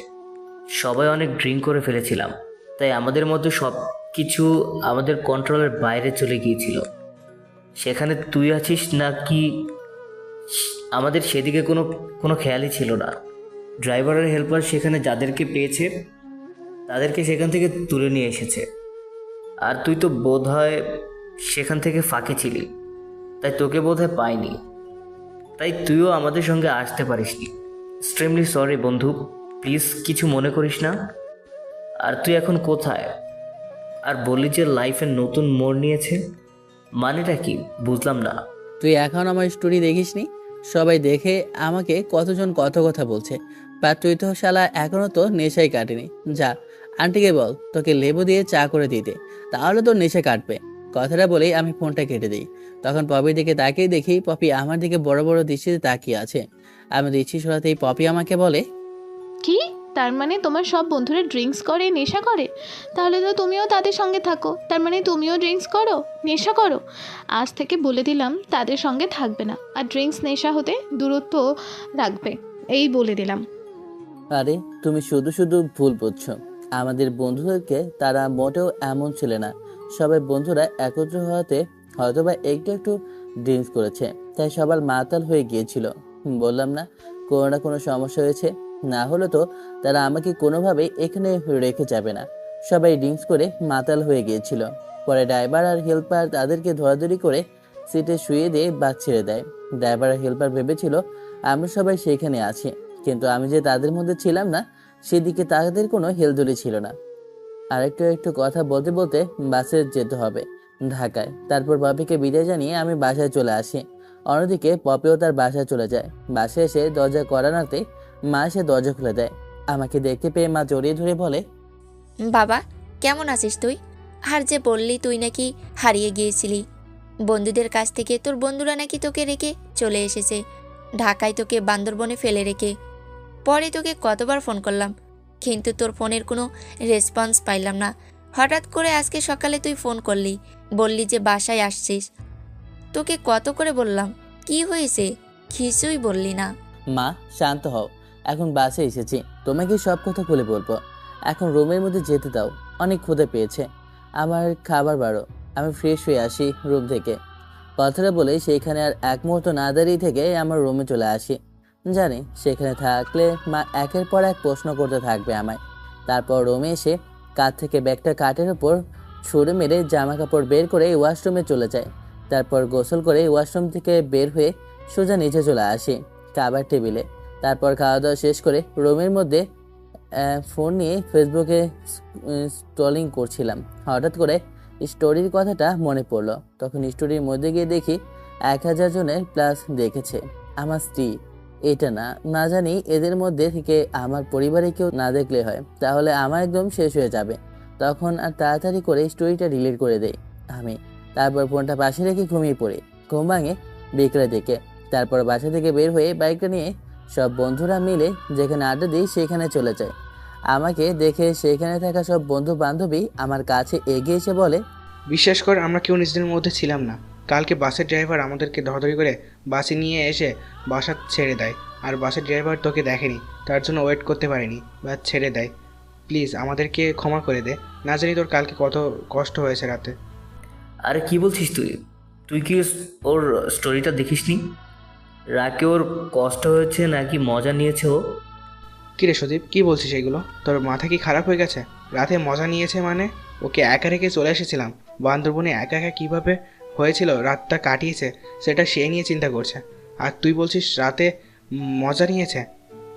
সবাই অনেক ড্রিঙ্ক করে ফেলেছিলাম, তাই আমাদের মধ্যে সব কিছু আমাদের কন্ট্রোলের বাইরে চলে গিয়েছিল। সেখানে তুই আছিস না কি আমাদের সেদিকে কোনো কোনো খেয়ালই ছিল না। ড্রাইভার আর হেল্পার সেখানে যাদেরকে পেয়েছে তাদেরকে সেখান থেকে তুলে নিয়ে এসেছে। আর তুই তো বোধহয় সেখান থেকে ফাঁকে ছিলি, তাই তোকে বোধহয় পাইনি, তাই তুইও আমাদের সঙ্গে আসতে পারিসনি। এক্সট্রিমলি সরি বন্ধু, প্লিজ কিছু মনে করিস না। আর তুই এখন কোথায়? আর বললি যে লাইফের নতুন মোড় নিয়েছে, মানেটা কি বুঝলাম না। তুই এখন আমার স্টোরি দেখিসনি? সবাই দেখে আমাকে কতজন কত কথা বলছে, বা তুই তো শালা এখনো তো নেশাই কাটেনি। যা আন্টিকে বল তোকে লেবু দিয়ে চা করে দিতে, তাহলে তোর নেশা কাটবে। কথাটা বলেই আমি ফোনটা কেটে দিই। তখন পপির দিকে তাকিয়ে দেখি পপি আমার দিকে বড় বড় দৃষ্টিতে তাকিয়ে আছে। আমি দৃষ্টি সরাতেই পপি আমাকে বলে, কি? তার মানে তোমার সব বন্ধুরা ড্রিঙ্কস করে, নেশা করে? তাহলে তো তুমিও তাদের সঙ্গে থাকো, তার মানে তুমিও ড্রিঙ্কস করো, নেশা করো। আজ থেকে বলে দিলাম তাদের সঙ্গে থাকবে না, আর ড্রিঙ্কস নেশা হতে দূরত্ব রাখবে, এই বলে দিলাম। আরে তুমি শুধু শুধু ভুল বুঝছো। আমাদের বন্ধুদেরকে তারা মোটেও এমন ছিল না। সবাই বন্ধুরা একত্র হওয়াতে হয়তোবা একটু একটু ড্রিঙ্কস করেছে, তাই সবার মাতাল হয়ে গিয়েছিল। বললাম না কোনো না কোনো সমস্যা হয়েছে, না হলে তো তারা আমাকে কোনোভাবেই এখানে রেখে যাবে না। সবাই ড্রিঙ্কস করে মাতাল হয়ে গিয়েছিল। পরে ড্রাইভার আর হেল্পার তাদেরকে ধরাধরি করে সিটে শুয়ে দিয়ে বাস ছেড়ে দেয়। ড্রাইভার আর হেল্পার ভেবেছিল আমরা সবাই সেখানে আছি, কিন্তু আমি যে তাদের মধ্যে ছিলাম না সেদিকে তাদের কোনো হেলদোলি ছিল না। আরেকটু একটু কথা বলতে বলতে বাসে যেতে হবে ঢাকায়। তারপর পপিকে বিদায় জানিয়ে আমি বাসায় চলে আসি। অন্যদিকে পপিও তার বাসায় চলে যায়। বাসায় এসে দরজা কড়া নাড়তে মা এসে দরজা খুলে দেয়। আমাকে দেখতে পেয়ে মা জড়িয়ে ধরে বলে, বাবা কেমন আছিস তুই? আর যে বললি তুই নাকি হারিয়ে গিয়েছিলি, বন্ধুদের কাছ থেকে তোর বন্ধুরা নাকি তোকে রেখে চলে এসেছে ঢাকায়, তোকে বান্দরবনে ফেলে রেখে। পরে তোকে কতবার ফোন করলাম, কিন্তু তোর ফোনের কোনো রেসপন্স পাইলাম না। হঠাৎ করে আজকে সকালে তুই ফোন করলি, বললি যে বাসায় আসছিস। তোকে কত করে বললাম, কি হয়েছে? কিছুই বললি না। মা শান্ত হও, এখন বাসে এসেছি, তোমাকে সব কথা খুলে বলবো। এখন রুমের মধ্যে যেতে দাও, অনেক ক্ষুধা পেয়েছে আমার, খাবার বাড়ো। আমি ফ্রেশ হয়ে আসি রুম থেকে। কথাটা বলে সেইখানে আর এক মুহূর্ত না দাঁড়িয়ে থেকে আমার রুমে চলে আসি। জানি সেখানে থাকলে মা একের পর এক প্রশ্ন করতে থাকবে আমায়। তারপর রুমে এসে কাঁধ থেকে ব্যাগটা কাঠের উপর ছুঁড়ে মেরে জামা কাপড় বের করে ওয়াশরুমে চলে যায়। তারপর গোসল করে ওয়াশরুম থেকে বের হয়ে সোজা নিচে চলে আসি খাবার টেবিলে। তারপর খাওয়া দাওয়া শেষ করে রুমের মধ্যে ফোন নিয়ে ফেসবুকে স্ক্রলিং করছিলাম। হঠাৎ করে স্টোরির কথাটা মনে পড়লো। তখন স্টোরির মধ্যে গিয়ে দেখি 1000 জনের প্লাস দেখেছে। আমার স্ত্রী, এটা না না জানি এদের মধ্যে থেকে আমার পরিবারে কেউ না দেখলে হয়, তাহলে আমার একদম শেষ হয়ে যাবে। তখন আর তাড়াতাড়ি করে স্টোরিটা ডিলিট করে দেই আমি। তারপর ফোনটা পাশে রেখে ঘুমিয়ে পড়ি। ঘুম ভাঙে বিকেলের দিকে। তারপর বাসা থেকে বের হয়ে বাইকটা নিয়ে সব বন্ধুরা মিলে যেখানে আড্ডা দিই সেখানে চলে যায়। আমাকে দেখে সেখানে থাকা সব বন্ধু বান্ধবী আমার কাছে এগিয়ে এসে বলে, বিশ্বাস কর, আমরা কেউ নিজেদের মধ্যে ছিলাম না। কালকে বাসের ড্রাইভার আমাদেরকে ধরাধরি করে বাসে নিয়ে এসে বাসা ছেড়ে দেয়, আর বাসের ড্রাইভার তোকে দেখেনি, তার জন্য ওয়েট করতে পারেনি বা ছেড়ে দেয়। প্লিজ আমাদেরকে ক্ষমা করে দে। না জানি তোর কালকে কত কষ্ট হয়েছে রাতে। আরে কি বলছিস তুই? তুই কি ওর স্টোরিটা দেখিসনি? রাকে ওর কষ্ট হয়েছে নাকি মজা নিয়েছে ও? কিরে সদীপ, কি বলছিস এগুলো? তোর মাথা কি খারাপ হয়ে গেছে? রাতে মজা নিয়েছে মানে? ওকে একা রেখে চলে এসেছিলাম। বান্দরবনে একা একা কীভাবে হয়েছিল রাতটা কাটিয়েছে সেটা সে নিয়ে চিন্তা করছে, আর তুই বলছিস রাতে মজা নিয়েছে।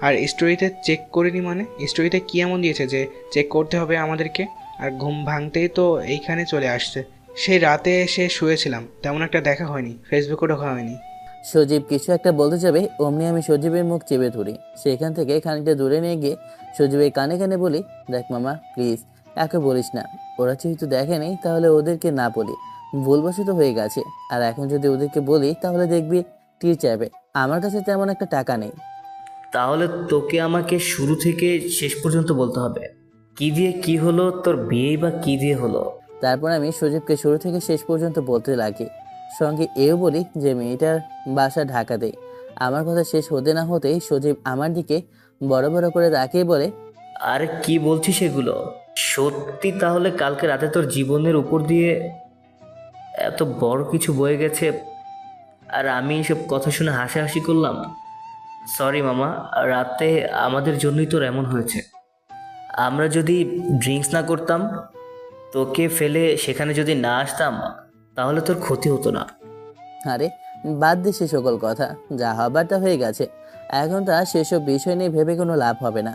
আর স্টোরিতে চেক করিনি মানে? স্টোরিতে কী এমন দিয়েছে যে চেক করতে হবে আমাদেরকে? আর ঘুম ভাঙতেই তো এইখানে চলে আসছে। সেই রাতে এসে শুয়েছিলাম, তেমন একটা দেখা হয়নি, ফেসবুকও ঢোকা হয়নি। সজীব কিছু একটা বলতে যাবে, অমনি আমি সজীবের মুখ চেপে ধরি। সেখান থেকে খানিকটা দূরে নিয়ে গিয়ে সজীবের কানে কানে বলি, দেখ মামা প্লিজ একে বলিস না। ওরা যেহেতু দেখেনি তাহলে ওদেরকে না বলি, ভুলবশত হয়ে গেছে। আর এখন যদি ওদেরকে বলি তাহলে দেখবি টির চাইবে। আমার কাছে তেমন একটা টাকা নেই। তাহলে তোকে আমাকে শুরু থেকে শেষ পর্যন্ত বলতে হবে। কি দিয়ে কি হলো, তোর বিয়েই বা কি দিয়ে হলো? তারপর আমি সজীবকে শুরু থেকে শেষ পর্যন্ত বলতে লাগি। সঙ্গে এও বলি যে মেয়েটার বাসা ঢাকাতেই। আমার কথা শেষ হতে না হতেই সজীব আমার দিকে বড় বড় করে তাকিয়ে বলে, আরে কি বলছিস এগুলো? সত্যি তাহলে কালকে রাতে তোর জীবনের উপর দিয়ে এত বড় কিছু বয়ে গেছে, আর আমি এসব কথা শুনে হাসাহাসি করলাম? সরি মামা, রাতে আমাদের জন্যই তোর এমন হয়েছে। আমরা যদি ড্রিঙ্কস না করতাম, তোকে ফেলে সেখানে যদি না আসতাম, তাহলে তোর ক্ষতি হতো না। আরে বাদ দে সে সকল কথা, যা হবার তা হয়ে গেছে। এখন তা সেসব বিষয় নিয়ে ভেবে কোনো লাভ হবে না।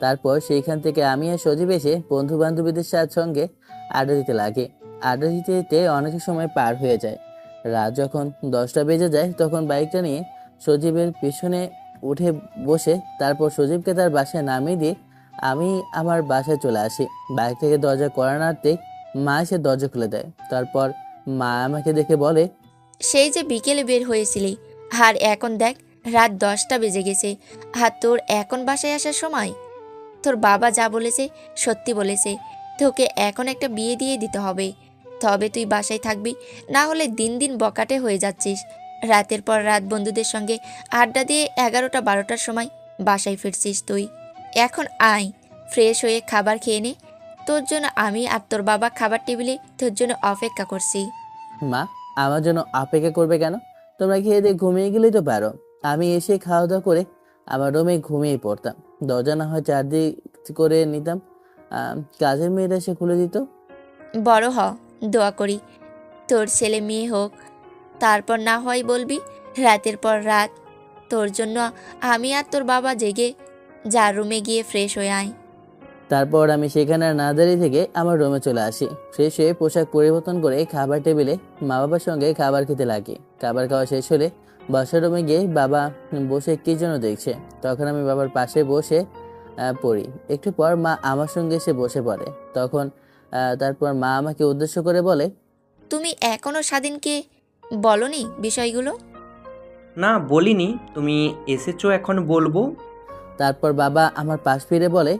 তারপর সেইখান থেকে আমি আর সজীব এসে বন্ধু বান্ধবীদের সঙ্গে আড্ডা দিতে লাগে। আড্ডা দিতে দিতে অনেক সময় পার হয়ে যায়। রাত যখন 10টা বেজে যায় তখন বাইকটা নিয়ে সজীবের পিছনে উঠে বসে তারপর সজীবকে তার বাসায় নামিয়ে দিয়ে আমি আমার বাসায় চলে আসি। বাইক থেকে দরজা কড়া নাড়তেই মা এসে দরজা খুলে দেয়। তারপর মা আমাকে দেখে বলে, সেই যে বিকেলে বের হয়েছিলি, আর এখন দেখ রাত 10টা বেজে গেছে, আর তোর এখন বাসায় আসার সময়? তোর বাবা যা বলেছে সত্যি বলেছে, তোকে এখন একটা বিয়ে দিয়ে দিতে হবে, তবে তুই বাসায় থাকবি, না হলে দিন দিন বকাটে হয়ে যাচ্ছিস। রাতের পর রাত বন্ধুদের সঙ্গে আড্ডা দিয়ে 11টা 12টার সময় বাসায় ফিরছিস তুই। এখন আয়, ফ্রেশ হয়ে খাবার খেয়ে নে, তোর জন্য আমি আর তোর বাবা খাবার টেবিলে তোর জন্য অপেক্ষা করছি। মা আমার জন্য অপেক্ষা করবে কেন? তোমরা খেয়ে দিয়ে ঘুমিয়ে গেলেই তো পারো। আমি এসে খাওয়া দাওয়া করে আমার রুমে ঘুমিয়ে পড়তাম। দরজা না হয় চারদিক করে নিতাম, কাজের মেয়েরা এসে খুলে দিত। বড় হ, দোয়া করি তোর ছেলে মেয়ে হোক, তারপর না হয় বলবি রাতের পর রাত তোর জন্য আমি আর তোর বাবা জেগে যার রুমে গিয়ে ফ্রেশ হয়ে আয়। তারপর আমি সেখানে আর না দাঁড়িয়ে থেকে আমার রুমে চলে আসি। ফ্রেশ হয়ে পোশাক পরিবর্তন করে খাবার টেবিলে মা বাবার সঙ্গে খাবার খেতে লাগি। খাবার খাওয়া শেষ হলে বসার রুমে গিয়ে বাবা বসে কী যেন দেখছে। তখন আমি বাবার পাশে বসে পড়ি। একটু পর মা আমার সঙ্গে এসে বসে পড়ে। তখন তারপর মা আমাকে উদ্দেশ্য করে বলে, তুমি এখনও স্বাধীনকে বলনি বিষয়গুলো? না বলিনি, তুমি এসেছো এখন বলবো। তারপর বাবা আমার পাশ ফিরে বলে,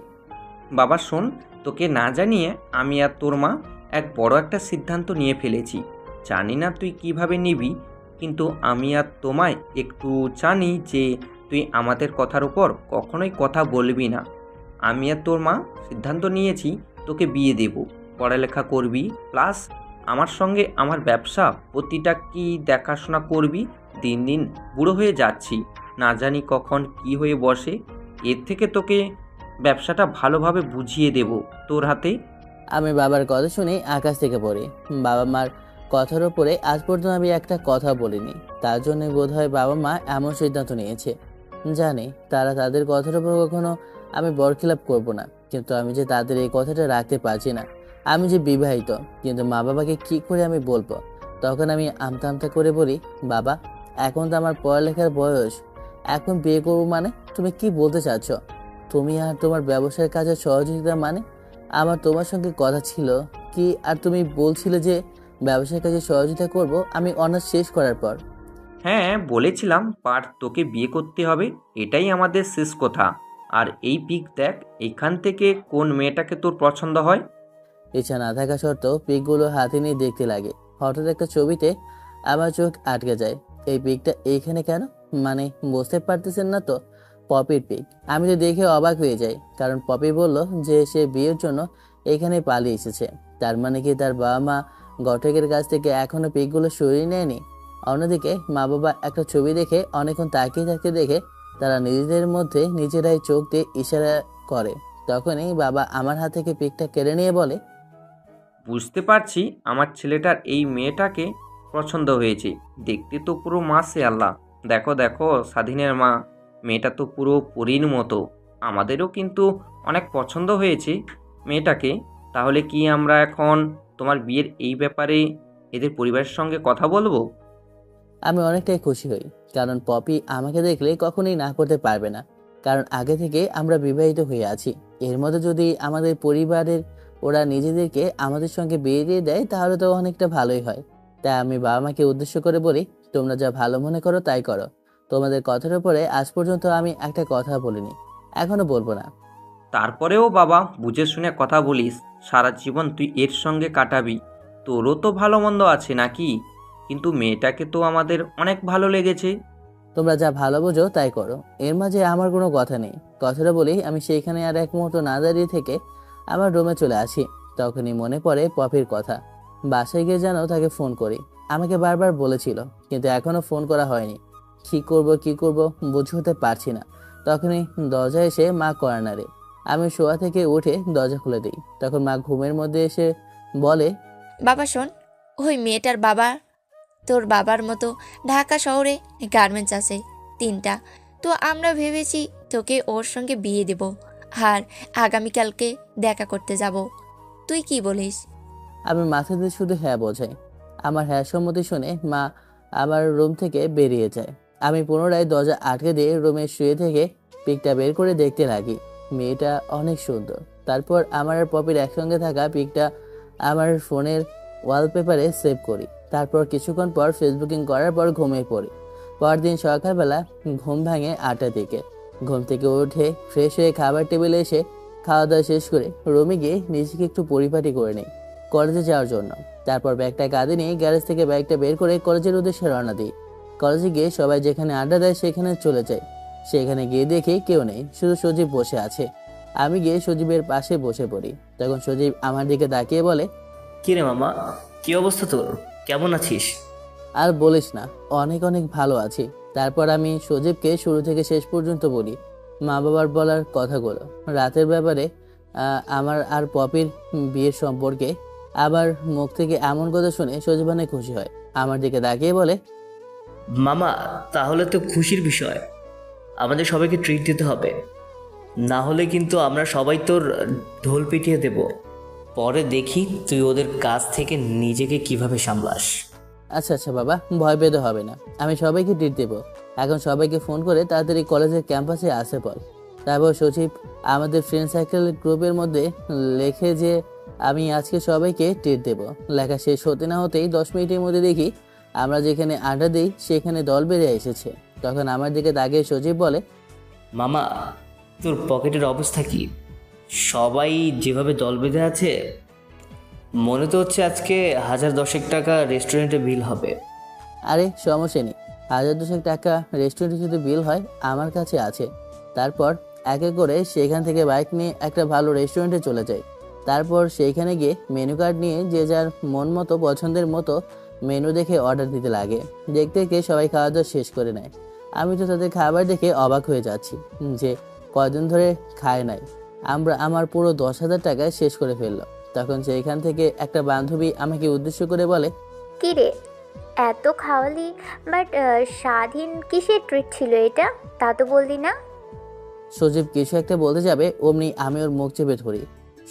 বাবা শোন, তোকে না জানিয়ে আমি আর তোর মা এক বড় একটা সিদ্ধান্ত নিয়ে ফেলেছি। জানি না তুই কিভাবে নিবি, কিন্তু আমি আর তোমায় একটু জানি যে তুই আমাদের কথার উপর কখনোই কথা বলবি না। আমি আর তোর মা সিদ্ধান্ত নিয়েছি তোকে বিয়ে দেব, পড়ালেখা করবি, প্লাস আমার সঙ্গে আমার ব্যবসা প্রতিটা কি দেখাশোনা করবি। দিন দিন বুড়ো হয়ে যাচ্ছি, না জানি কখন কি হয়ে বসে। এর থেকে তোকে ব্যবসাটা ভালোভাবে বুঝিয়ে দেব তোর হাতে। আমি বাবার কথা শুনে আকাশ থেকে পড়ি। বাবা মার কথার ওপরে আজ পর্যন্ত আমি একটা কথা বলিনি। তার জন্য বোধহয় বাবা মা এমন সিদ্ধান্ত নিয়েছে। জানি তারা তাদের কথার ওপর কখনো আমি বরখিলাপ করব না, কিন্তু আমি যে তাদের এই কথাটা রাখতে পারছি না। আমি যে বিবাহিত, কিন্তু মা বাবাকে কি করে আমি বলবো? তখন আমি আমতা আমতা করে বলি, বাবা, এখন তো আমার পড়ালেখার বয়স, এখন বিয়ে করবো মানে? তুমি কি বলতে চাচ্ছ? তুমি আর তোমার ব্যবসার কাজে সহযোগিতা মানে? আমার তোমার সঙ্গে কথা ছিল কি, আর তুমি বলছিলে যে ব্যবসার কাজে সহযোগিতা করব আমি অনার্স শেষ করার পর। হ্যাঁ, বলেছিলাম পার্থ তোকে বিয়ে করতে হবে, এটাই আমাদের শেষ কথা। আর এই পিক দেখ, এখান থেকে কোন মেয়েটাকে তোর পছন্দ হয়? ইচ্ছা না থাকা সত্ত্বেও পিকগুলো হাতে নিয়ে দেখতে লাগে। হঠাৎ একটা ছবিতে আমার চোখ আটকে যায়। এই পিকটা এইখানে কেন? মানে বুঝতে পারতেছেন না তো? পপির পিক। আমি তো দেখে অবাক হয়ে যাই, কারণ পপি বলল যে সে বিয়ের জন্য এখানে পালিয়ে এসেছে। তার মানে কি তার বাবা মা ঘটকের কাছ থেকে এখনো পিকগুলো সরিয়ে নেয়নি? অন্যদিকে মা বাবা একটা ছবি দেখে অনেকক্ষণ তাকিয়ে থাকতে দেখে তারা নিজেদের মধ্যে নিজেরাই চোখ দিয়ে ইশারা করে। তখনই বাবা আমার হাত থেকে পিকটা কেড়ে নিয়ে বলে, বুঝতে পারছি আমার ছেলেটার এই মেয়েটাকে পছন্দ হয়েছে। দেখতে তো পুরো মাশাআল্লাহ। দেখো দেখো, স্বাধীনের মা, মেয়েটা তো পুরো পরীর মতো। আমাদেরও কিন্তু অনেক পছন্দ হয়েছে মেয়েটাকে। তাহলে কি আমরা এখন তোমার বিয়ের এই ব্যাপারে এদের পরিবারের সঙ্গে কথা বলবো? আমি অনেকটাই খুশি হই, কারণ পপি আমাকে দেখলে কখনোই না করতে পারবে না, কারণ আগে থেকে আমরা বিবাহিত হয়ে আছি। এর মধ্যে যদি আমাদের পরিবারের ওরা নিজেদেরকে আমাদের সঙ্গে বিয়ে দিয়ে দেয় তাহলে তো অনেকটা ভালোই হয়। তাই আমি বাবা মাকে উদ্দেশ্য করে বলি, তোমরা যা ভালো মনে করো তাই করো। তোমাদের কথার উপরে আজ পর্যন্ত আমি একটা কথা বলিনি, এখনো বলবো না। তারপরেও বাবা, বুঝে শুনে কথা বলিস। সারা জীবন তুই এর সঙ্গে কাটাবি, তোরও তো ভালো মন্দ আছে নাকি? কিন্তু মেয়েটাকে তো আমাদের অনেক ভালো লেগেছে। তোমরা যা ভালো বোঝো তাই করো, এর মাঝে আমার কোনো কথা নেই। কথাটা বলি আমি সেইখানে আর এক মুহূর্ত না দাঁড়িয়ে থেকে আমার রুমে চলে আসি। তখনই মনে পড়ে পপির কথা। বাসায় গিয়ে যেন তাকে ফোন করি, আমাকে বারবার বলেছিল, কিন্তু এখনো ফোন করা হয়নি। কি করব বুঝে হতে পারছি না। তখনই দরজা এসে মা কর্নারে। আমি শোয়া থেকে উঠে দরজা খুলে দিই। তখন মা ঘুমের মধ্যে এসে বলে, বাবা শোন, ওই মেয়েটার বাবা তোর বাবার মতো ঢাকা শহরে গার্মেন্টস আছে 3টা। তো আমরা ভেবেছি তোকে ওর সঙ্গে বিয়ে দেব, আর আগামীকালকে দেখা করতে যাব। তুই কি বলিস? আমি মাথা দিয়ে শুধু হ্যাঁ বোঝাই। আমার হ্যাঁ সম্মতি শুনে মা আমার রুম থেকে বেরিয়ে যায়। আমি পুনরায় দরজা আটকে দিয়ে রুমে শুয়ে থেকে পিকটা বের করে দেখতে লাগি। মেয়েটা অনেক সুন্দর। তারপর আমার আর পপির একসঙ্গে থাকা পিকটা আমার ফোনের ওয়ালপেপারে সেভ করি। তারপর কিছুক্ষণ পর ফেসবুকিং করার পর ঘুমিয়ে পড়ি। পরদিন সকালবেলা ঘুম ভাঙে 8টার দিকে। ঘুম থেকে উঠে ফ্রেশ হয়ে খাবার টেবিলে এসে খাওয়া দাওয়া শেষ করে রুমে গিয়ে নিজেকে একটু পরিপাটি করে নিই কলেজে যাওয়ার জন্য। তারপর ব্যাগটা কাঁধে নিয়ে গ্যারেজ থেকে ব্যাগটা বের করে কলেজের উদ্দেশ্যে রওনা দিই। কলেজে গিয়ে সবাই যেখানে আড্ডা দেয় সেখানে চলে যায়। সেখানে গিয়ে দেখি কেউ নেই, শুধু সজীব বসে আছে। আমি গিয়ে সজীবের পাশে বসে পড়ি। তখন সজীব আমার দিকে তাকিয়ে বলে, কি রে মামা, কি অবস্থা তোর? কেমন আছিস? আর বলিস না, অনেক অনেক ভালো আছি। তারপর আমি সজীবকে শুরু থেকে শেষ পর্যন্ত বলি মা বাবার বলার কথাগুলো, রাতের ব্যাপারে, আমার আর পপির বিয়ের সম্পর্কে। আবার মুখ থেকে এমন কথা শুনে সজীব অনেক খুশি হয়। আমার দিকে তাকিয়ে বলে, মামা, তাহলে তো খুশির বিষয়। আমাদের সবাইকে ট্রিট দিতে হবে, না হলে কিন্তু আমরা সবাই তোর ঢোল পিটিয়ে দেব। পরে দেখি তুই ওদের কাছ থেকে নিজেকে কিভাবে সামলাস। আচ্ছা আচ্ছা বাবা, ভয় পেতে হবে না, আমি সবাইকে ট্রিট দেবো। এখন সবাইকে ফোন করে তাড়াতাড়ি কলেজের ক্যাম্পাসে আসে পর। তারপর সচিব আমাদের ফ্রেন্ড সার্কেল গ্রুপের মধ্যে লেখে যে আমি আজকে সবাইকে ট্রিট দেবো। লেখা শেষ হতে না হতেই 10 মিনিটের মধ্যে দেখি আমরা যেখানে আড্ডা দিই সেখানে দল বেড়ে এসেছে। তখন আমার দিকে তাকিয়ে সচিব বলে, মামা, তোর পকেটের অবস্থা কি? সবাই যেভাবে দল বেঁধে আছে, মনে তো হচ্ছে আজকে 1010 টাকা রেস্টুরেন্টে বিল হবে। আরে সমস্যা নেই, 1000-200 টাকা রেস্টুরেন্টে যদি বিল হয় আমার কাছে আছে। তারপর একে করে সেখান থেকে বাইক নিয়ে একটা ভালো রেস্টুরেন্টে চলে যাই। তারপর সেইখানে গিয়ে মেনু কার্ড নিয়ে যে যার মন মতো পছন্দের মতো মেনু দেখে অর্ডার দিতে লাগে। দেখতে দেখতে সবাই খাওয়া দাওয়া শেষ করে নেয়। আমি তো তাদের খাবার দেখে অবাক হয়ে যাচ্ছি যে কয়দিন ধরে খায় নাই। আমার পুরো 10,000 টাকায় শেষ করে ফেললো। তখন সেইখান থেকে একটা বান্ধবী আমাকে উদ্দেশ্য করে বলে, কি রে, এত খাওয়ালি, বাট স্বাধীন কিসের ট্রিট ছিল এটা, তা তো বললি না? সজীব কিছু একটা বলতে যাবে অমনি আমি ওর মুখ চেপে ধরি।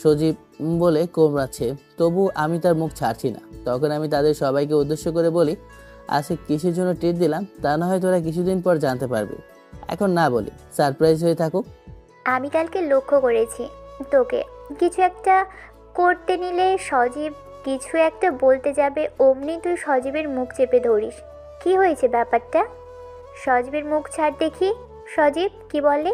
সজীব বলে কোমড়াচ্ছে, তবু আমি তার মুখ ছাড়ছি না। তখন আমি তাদের সবাইকে উদ্দেশ্য করে বলি, আজকে কিসের জন্য ট্রিট দিলাম তা না হয় তোরা কিছুদিন পর জানতে পারবি, এখন না বলি, সারপ্রাইজ হয়ে থাকুক। আমি কালকে লক্ষ্য করেছি তোকে কিছু একটা করতে নিলে সজীব কিছু একটা বলতে যাবে, অমনি তুই সজীবের মুখ চেপে ধরিস। কি হয়েছে ব্যাপারটা? সজীবের মুখ ছাড় দেখি। সজীব কি বলে?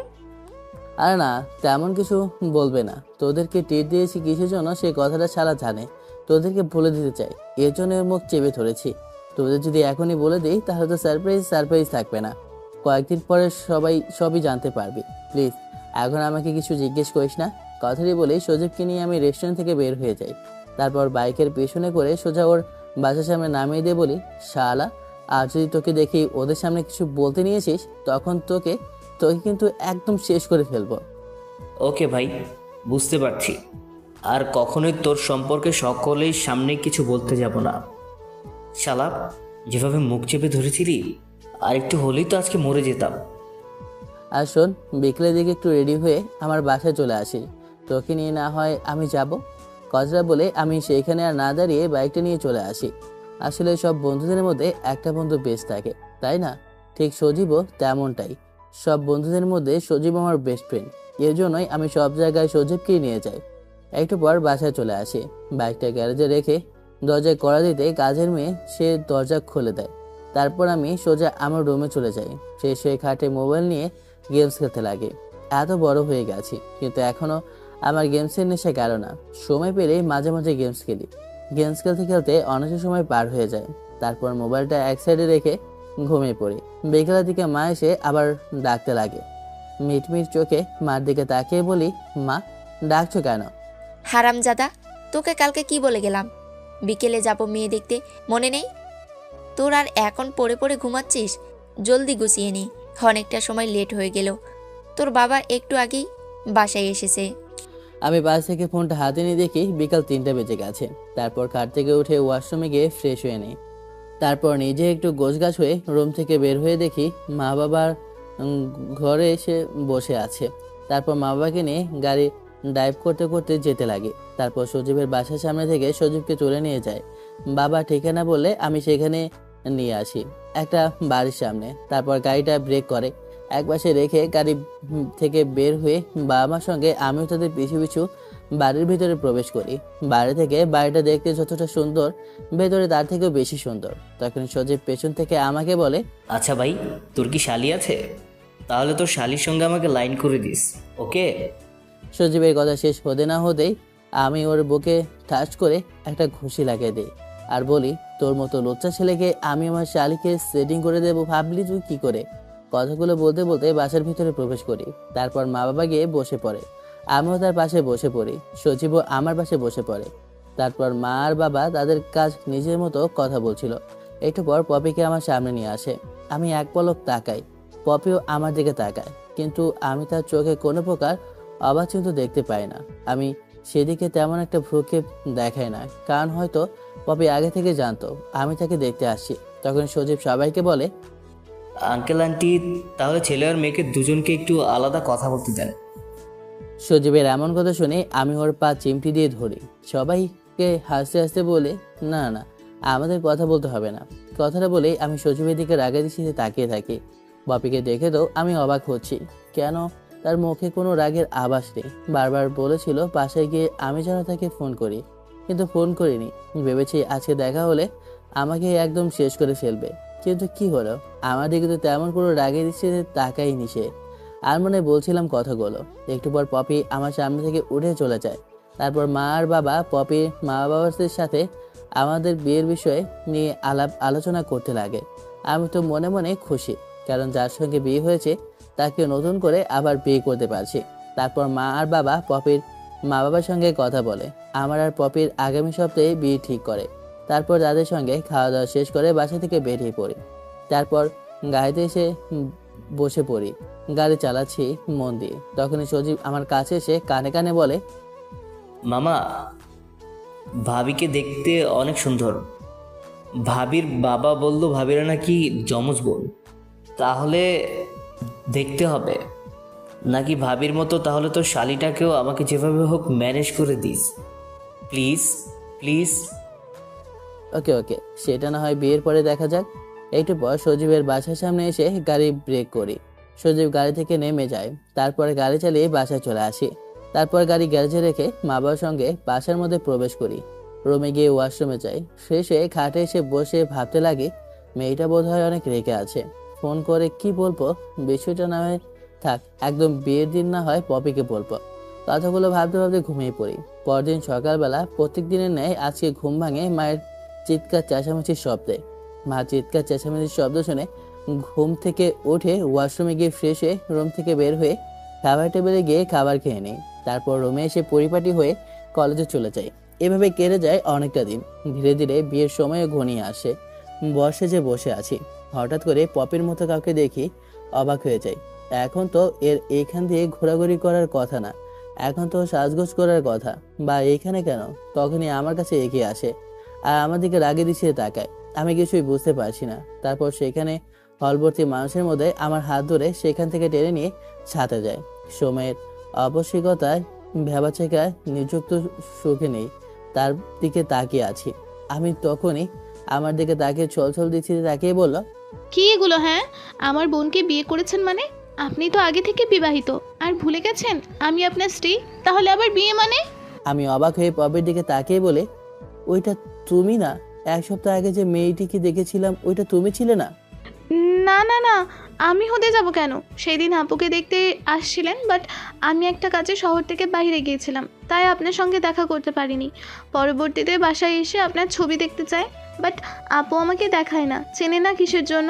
আর না, তেমন কিছু বলবে না। তোদেরকে ট্রিট দিয়েছি কিসের জন্য সেই কথাটা ছাড়া জানে, তোদেরকে বলে দিতে চাই, এর জন্য ওর মুখ চেপে ধরেছি। তোদের যদি এখনই বলে দিই তাহলে তো সারপ্রাইজ থাকবে না, কয়েকদিন পরে সবই জানতে পারবি। প্লিজ এখন আমাকে কিছু জিজ্ঞেস করিস না। কথাটি বলেই সজীবকে নিয়ে আমি রেস্টুরেন্ট থেকে বের হয়ে যাই। তারপর বাইকের পেছনে করে সোজা ওর বাসার সামনে নামিয়ে দিয়ে বলি, শালা, আর যদি তোকে দেখি ওদের সামনে কিছু বলতে নিয়েছিস তখন তোকে কিন্তু একদম শেষ করে ফেলবো। ওকে ভাই, বুঝতে পারছি। আর কখনোই তোর সম্পর্কে সকলের সামনে কিছু বলতে যাব না। শালা, যেভাবে মুখ চেপে ধরেছিলি, আর একটু হলেই তো আজকে মরে যেতাম। আর শোন, বিকেলের দিকে একটু রেডি হয়ে আমার বাসায় চলে আসি, তোকে নিয়ে না হয় আমি যাব। কথাটা বলে আমি সেইখানে আর না দাঁড়িয়ে বাইকটা নিয়ে চলে আসি। আসলে সব বন্ধুদের মধ্যে একটা বন্ধু বেস্ট থাকে, তাই না? ঠিক সজীবও তেমনটাই। সব বন্ধুদের মধ্যে সজীব আমার বেস্ট ফ্রেন্ড, এর জন্যই আমি সব জায়গায় সজীবকেই নিয়ে যাই। একটু পর বাসায় চলে আসি, বাইকটা গ্যারেজে রেখে দরজায় কড়া দিতে কাজের মেয়ে সে দরজা খুলে দেয়। তারপর আমি সোজা আমার রুমে চলে যাই। ফ্রেশ হয়ে খাটে মোবাইল নিয়ে গেমস খেলতে লাগে। এত বড় হয়ে গেছি কিন্তু এখনও আমার গেমসের নেশা গেল না। সময় পেলেই মাঝে মাঝে গেমস খেলি। গেমস খেলতে খেলতে অনেক সময় পার হয়ে যায়। তারপর মোবাইলটা এক সাইডে রেখে ঘুমিয়ে পড়ি। বিকেলের দিকে মা এসে আবার ডাকতে লাগে। মিটমিট চোখে মার দিকে তাকিয়ে বলি, মা, ডাকছো কেন? হারামজাদা, তোকে কালকে কি বলে গেলাম? বিকেলে যাব মেয়ে দেখতে, মনে নেই তোর? আর এখন পড়ে পড়ে ঘুমাচ্ছিস? জলদি গুছিয়ে নি, অনেকটা সময় লেট হয়ে গেল। তোর বাবা একটু আগেই বাসায় এসেছে। আমি বাস থেকে ফোনটা হাতে নিয়ে দেখি বিকাল 3টা বেজে গেছে। তারপর খাট থেকে উঠে ওয়াশরুমে গিয়ে ফ্রেশ হয়ে নিই। তারপর নিজে একটু গোছগাছ হয়ে রুম থেকে বের হয়ে দেখি মা বাবার ঘরে এসে বসে আছে। তারপর মা বাবাকে নিয়ে গাড়ি ড্রাইভ করতে করতে যেতে লাগে। তারপর সজীবের বাসার সামনে থেকে সজীবকে তুলে নিয়ে যায়। বাবা ঠিকানা বললে আমি সেখানে নিয়ে আসি, একটা বাড়ির সামনে। তারপর গাড়িটা ব্রেক করে একপাশে রেখে গাড়ি থেকে বের হয়ে বাবা মার সঙ্গে আমিও তাদের পিছু পিছু বাড়ির ভিতরে প্রবেশ করি। বাইরে থেকে বাড়িটা দেখতে যতটা সুন্দর, ভেতরে তার থেকেও বেশি সুন্দর। তখন সজীব পেছন থেকে আমাকে বলে, আচ্ছা ভাই, তোর কি শালি আছে? তাহলে তোর শালির সঙ্গে আমাকে লাইন করে দিস, ওকে? সজীবের কথা শেষ হতে না হতেই আমি ওর বুকে ঠাস করে একটা ঘুষি লাগিয়ে দিই আর বলি, তোর মতো লোচ্চা ছেলেকে আমি আমার শালিকে সেটিং করে দেবো ভাবলি তুই কি করে? কথাগুলো বলতে বলতে বাসার ভিতরে প্রবেশ করি। তারপর মা বাবা গিয়ে বসে পড়ে, আমিও তার পাশে বসে পড়ি। সজীবও আমার পাশে বসে পড়ে। তারপর মা আর বাবা তাদের কাজ নিজের মতো কথা বলছিল। একটু পর পপিকে আমার সামনে নিয়ে আসে। আমি এক পলক তাকাই, পপিও আমার দিকে তাকায়, কিন্তু আমি তার চোখে কোনো প্রকার অবাঞ্ছিত দেখতে পাই না। আমি সেদিকে তেমন একটা ভ্রুক্ষেপ দেখাই না, কারণ হয়তো পপি আগে থেকে জানতো আমি তাকে দেখতে আসছি। তখন সজীব সবাইকে বলে, আঙ্কেল আন্টি, তাহলে ছেলে আর মেয়েকে দুজনকে একটু আলাদা কথা বলতে দেন। সজীবের এমন কথা শুনে আমি ওর পা চিমটি দিয়ে ধরি। সবাইকে হাসতে হাসতে বলে, না না, আমাদের কথা বলতে হবে না। কথাটা বলে আমি সজীবের দিকে রাগের দৃষ্টিতে তাকিয়ে থাকি। পপিকে দেখে তো আমি অবাক হচ্ছি, কেন তার মুখে কোনো রাগের আভাস নেই। বারবার বলেছিল বাসায় গিয়ে আমি যেন তাকে ফোন করি, কিন্তু ফোন করিনি। ভেবেছি আজকে দেখা হলে আমাকে একদম শেষ করে ফেলবে, কিন্তু কি হলো, আমার দিকে তো তেমন কোনো রাগের দৃষ্টিতে তাকাইনি সে। আর মনে বলছিলাম কথাগুলো। একটু পর পপি আমার সামনে থেকে উঠে চলে যায়। তারপর মা আর বাবা পপির মা বাবার সাথে আমাদের বিয়ের বিষয়ে নিয়ে আলোচনা করতে লাগে। আমি তো মনে মনে খুশি, কারণ যার সঙ্গে বিয়ে হয়েছে তাকে নতুন করে আবার বিয়ে করতে পারছি। তারপর মা আর বাবা পপির মা বাবার সঙ্গে কথা বলে। আমার আর পপির আগামী সপ্তাহে বিয়ে ঠিক করে। তারপর তাদের সঙ্গে খাওয়া দাওয়া শেষ করে বাসা থেকে বেরিয়ে পড়ি। তারপর গাড়িতে এসে বসে পড়ি। গাড়ি চালাচ্ছি মন দিয়ে। তখনই সজীব আমার কাছে এসে কানে কানে বলে, মামা, ভাবিকে দেখতে অনেক সুন্দর। ভাবির বাবা বলল ভাবিরা নাকি যমজ বোন, তাহলে দেখতে হবে। নাকি ভাবির মতো? তাহলে তো শালিটাকেও আমাকে যেভাবে হোক ম্যানেজ করে দিস প্লিজ প্লিজ। ওকে ওকে, সেটা না হয় বিয়ের পরে দেখা যাক। একটু পর সজীবের বাসার সামনে এসে গাড়ি ব্রেক করি। সজীব গাড়ি থেকে নেমে যায়, তারপরে গাড়ি চালিয়ে বাসায় চলে আসি। তারপর গাড়ি গ্যারেজে রেখে মা বাবার সঙ্গে বাসার মধ্যে প্রবেশ করি। রুমে গিয়ে ওয়াশরুমে যাই। ফ্রেশ হয়ে খাটে এসে বসে ভাবতে লাগি, মেয়েটা বোধহয় অনেক রেগে আছে। ফোন করে কি বলবো? বিষয়টা না হয় থাক, একদম বিয়ের দিন না হয় পপিকে বলবো। কথাগুলো ভাবতে ভাবতে ঘুমিয়ে পড়ি। পরদিন সকালবেলা প্রত্যেক দিনের ন্যায় আজকে ঘুম ভাঙে মায়ের চিৎকার চেঁচামেচির শব্দে। মা চিৎকার চেঁচামেচির শব্দ শুনে ঘুম থেকে উঠে ওয়াশরুমে গিয়ে ফ্রেশ হয়ে রুম থেকে বের হয়ে খাবার টেবিলে গিয়ে খাবার খেয়ে নেই। তারপর রুমে এসে পরিপাটি হয়ে কলেজে চলে যাই। এভাবে কেটে যায় অনেকটা দিন। ধীরে ধীরে বিয়ের সময়ও ঘনিয়ে আসে। বসে যে বসে আছি, হঠাৎ করে পপির মতো কাউকে দেখি, অবাক হয়ে যাই। এখন তো এর এইখান দিয়ে ঘোরাঘুরি করার কথা না, এখন তো সাজগোজ করার কথা। বা এইখানে কেন? তখনই আমার কাছে এগিয়ে আসে আর আমার দিকে রাগে দিছিয়ে তাকায়। আমি কিছুই বুঝতে পারছি না। তারপর সেখানে হলভর্তি মানুষের মধ্যে আমার হাত ধরে সেখান থেকে টেনে নিয়ে ছাতে যায়। সময়ের আবশ্যিকতায় ভেবাচেকায় নিযুক্ত সুখে নেই, তার দিকে তাকিয়ে আছি। আমি তখনই আমার দিকে তাকিয়ে ছল দৃষ্টিতে তাকিয়ে বলল, কি এগুলো? হ্যাঁ, আমার বোনকে বিয়ে করেছেন মানে? আপনি তো আগে থেকে বিবাহিত, আর ভুলে গেছেন আমি আপনার স্ত্রী? তাহলে আবার বিয়ে মানে? আমি অবাক হয়ে পপের দিকে তাকিয়ে বলে, ওইটা তুমি না? 1 সপ্তাহ আগে যে মেয়েটিকে দেখেছিলাম ওইটা তুমি ছিলে না? না না না, আমি হতে যাব কেন? সেদিন আপুকে দেখতে আসছিলেন, বাট আমি একটা কাজে শহর থেকে বাইরে গিয়েছিলাম, তাই আপনার সঙ্গে দেখা করতে পারিনি। পরবর্তীতে বাসায় এসে আপনার ছবি দেখতে চাই, বাট আপু আমাকে দেখায় না, চেনে না কিসের জন্য।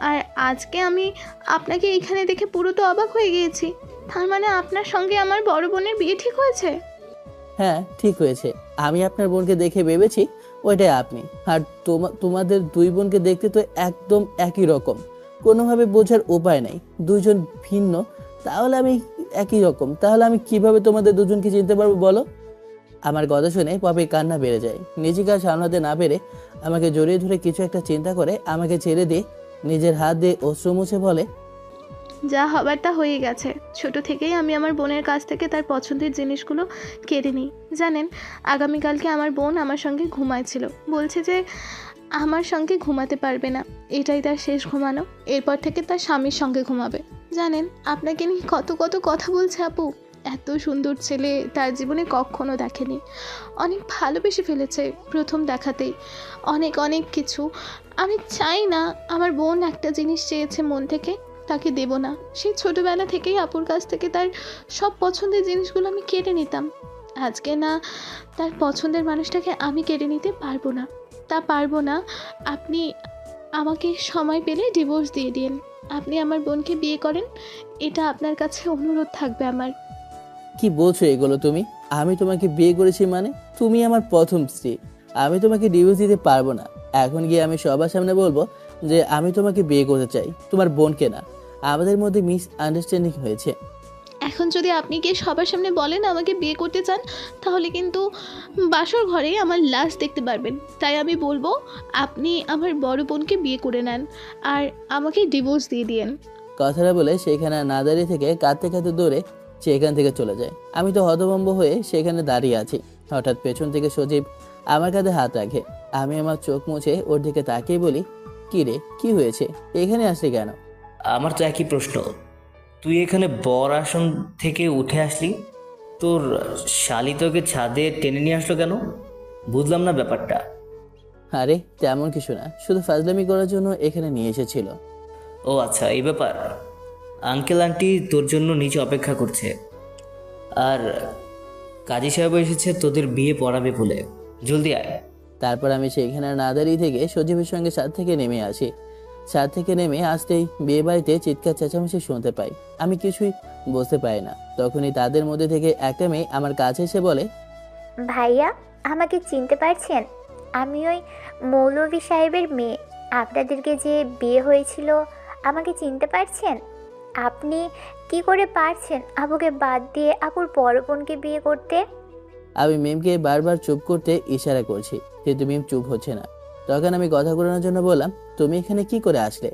আর আজকে আমি আপনাকে এখানে দেখে পুরো তো অবাক হয়ে গিয়েছি। তার মানে আপনার সঙ্গে আমার বড় বোনের বিয়ে ঠিক হয়েছে? হ্যাঁ, ঠিক হয়েছে। আমি আপনার বোনকে দেখে ভেবেছি ওইটাই আপনি। আর তোমাদের দুই বোনকে দেখতে তো একদম একই রকম, কোনোভাবে বোঝার উপায় নাই। দুজন ভিন্ন, তাহলে আমি একই রকম, তাহলে আমি কিভাবে তোমাদের দুজনকে চিনতে পারবো বলো? আমার কথা শুনে পপি কান্না বেড়ে যায়। নিজেকে আর সামলাতে না পেরে আমাকে জড়িয়ে ধরে কিছু একটা চিন্তা করে আমাকে ছেড়ে দিয়ে নিজের হাত দিয়ে অশ্রু মুছে বলে, যা হবার তা হয়ে গেছে। ছোট থেকেই আমি আমার বোনের কাছ থেকে তার পছন্দের জিনিসগুলো কেড়ে নিই। জানেন, আগামীকালকে আমার বোন আমার সঙ্গে ঘুমাচ্ছিল, বলছে যে আমার সঙ্গে ঘুমাতে পারবে না, এটাই তার শেষ ঘুমানো, এরপর থেকে তার স্বামীর সঙ্গে ঘুমাবে। জানেন, আপনাকে নিয়ে কত কত কথা বলছে আপু। এত সুন্দর ছেলে তার জীবনে কখনো দেখেনি, অনেক ভালোবেসে ফেলেছে প্রথম দেখাতেই, অনেক অনেক কিছু। আমি চাই না, আমার বোন একটা জিনিস চেয়েছে মন থেকে, তাকে দেব না। সেই ছোটোবেলা থেকেই আপুর কাছ থেকে তার সব পছন্দের জিনিসগুলো আমি কেড়ে নিতাম। আজকে না, তার পছন্দের মানুষটাকে আমি কেড়ে নিতে পারবো না, তা পারবো না। আপনি আমাকে সময় পেলে ডিভোর্স দিয়ে দিন, আপনি আমার বোনকে বিয়ে করেন, এটা আপনার কাছে অনুরোধ থাকবে আমার। কি বলছো এগুলো তুমি? আমি তোমাকে বিয়ে করেছি মানে? তুমি আমার প্রথম স্ত্রী, আমি তোমাকে ডিভোর্স দিতে পারবো না। এখন গিয়ে আমি সবার সামনে বলবো যে আমি তোমাকে বিয়ে করতে চাই, তোমার বোনকে না। আমাদের মধ্যে মিস আন্ডারস্ট্যান্ডিং হয়েছে। এখন যদি আপনি গিয়ে সবার সামনে বলেন আমাকে বিয়ে করতে চান, তাহলে কিন্তু বাসর ঘরে আমার লাশ দেখতে পারবেন। তাই আমি বলবো আপনি আমার বড় বোনকে বিয়ে করে নেন আর আমাকে ডিভোর্স দিয়ে দিয়েন। কথাটা বলে সেখানে না দাঁড়িয়ে থেকে কাঁদতে কাঁদতে দৌড়ে সেখান থেকে চলে যায়। আমি তো হতভম্ব হয়ে সেখানে দাঁড়িয়ে আছি। হঠাৎ পেছন থেকে সজীব আমার কাঁধে হাত রাখে। আমি আমার চোখ মুছে ওর দিকে তাকিয়ে বলি, কি রে, কি হয়েছে? এখানে আসলি কেন? আমার তো একই প্রশ্ন। তুই এখানে বর আসন থেকে উঠে আসলি, তোর শালি তোকে ছাদে টেনে নিয়ে আসলো কেন? বুঝলাম না ব্যাপারটা। আরে তেমন কিছু না, শুধু ফাজলামি করার জন্য এখানে নিয়ে এসেছিল। ও আচ্ছা, এই ব্যাপার। আঙ্কেল আন্টি তোর জন্য নিচে অপেক্ষা করছে, আর কাজী সাহেব এসেছে তোদের বিয়ে পড়াবে বলে। জলদি আয়। তারপর আমি সেখানে না দাঁড়িয়ে থেকে সজীবের সঙ্গে ছাদ থেকে নেমে আসি। ছাদ থেকে নেমে আসতেই বিয়ে বাড়িতে চিৎকার চেঁচামেচি শুনতে পাই। আমি কিছুই বুঝতে পারি না। তখনই তাদের মধ্যে থেকে একটা মেয়ে আমার কাছে এসে বলে, ভাইয়া, আমাকে চিনতে পারছেন? আমি ওই মৌলভী সাহেবের মেয়ে। আপনাদেরকে যে বিয়ে হয়েছিল, আমাকে চিনতে পারছেন? আপনি কি করে পারছেন আপুকে বাদ দিয়ে আপুর বড় বোনকে বিয়ে করতে? আমি মিমকে বারবার চুপ করতে ইশারা করছি, কিন্তু মিম চুপ হচ্ছে না। তখন আমি কথা ঘোরানোর জন্য বললাম, তুমি এখানে কি করে আসলে?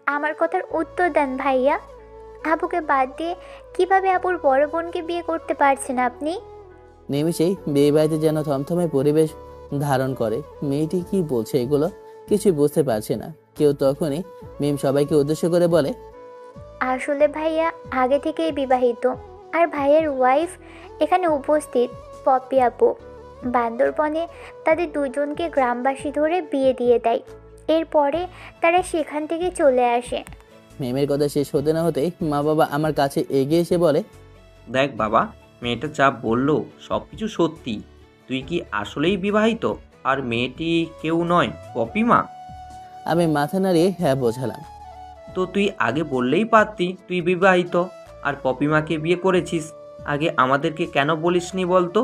আমার কথার উত্তর দেন ভাইয়া। আবুকে বাদ দিয়ে কিভাবে আপুর বড় বোনকে বিয়ে করতে পারছেন আপনি? নিমিষেই বিয়ে বাড়িতে যেন থমথমে পরিবেশ ধারণ করে। মেয়েটি কি বলছে এগুলো কিছুই বুঝতে পারছে না। কেউ তখনই মিম সবাইকে উদ্দেশ্য করে বলে, আসলে ভাইয়া আগে থেকেই বিবাহিত, আর ভাইয়ের ওয়াইফ এখানে উপস্থিত, পপি আপু। বান্দরবনে তাদের দুজনকে গ্রামবাসী ধরে বিয়ে দিয়ে দেয়। এরপরে তারা সেখান থেকে চলে আসে। মিমের কথা শেষ হতে না হতেই মা বাবা আমার কাছে এগিয়ে এসে বলে, দেখ বাবা, মেয়েটা যা বললো সব কিছু সত্যি। তুই কি আসলেই বিবাহিত? আর মেয়েটি কেউ নয়, পপি মা? আমি মাথা নাড়িয়ে হ্যাঁ বোঝালাম। তো তুই আগে বললেই পারতি তুই বিবাহিত আর পপিমাকে বিয়ে করেছিস। আগে আমাদেরকে কেন বলিসনি বলতো?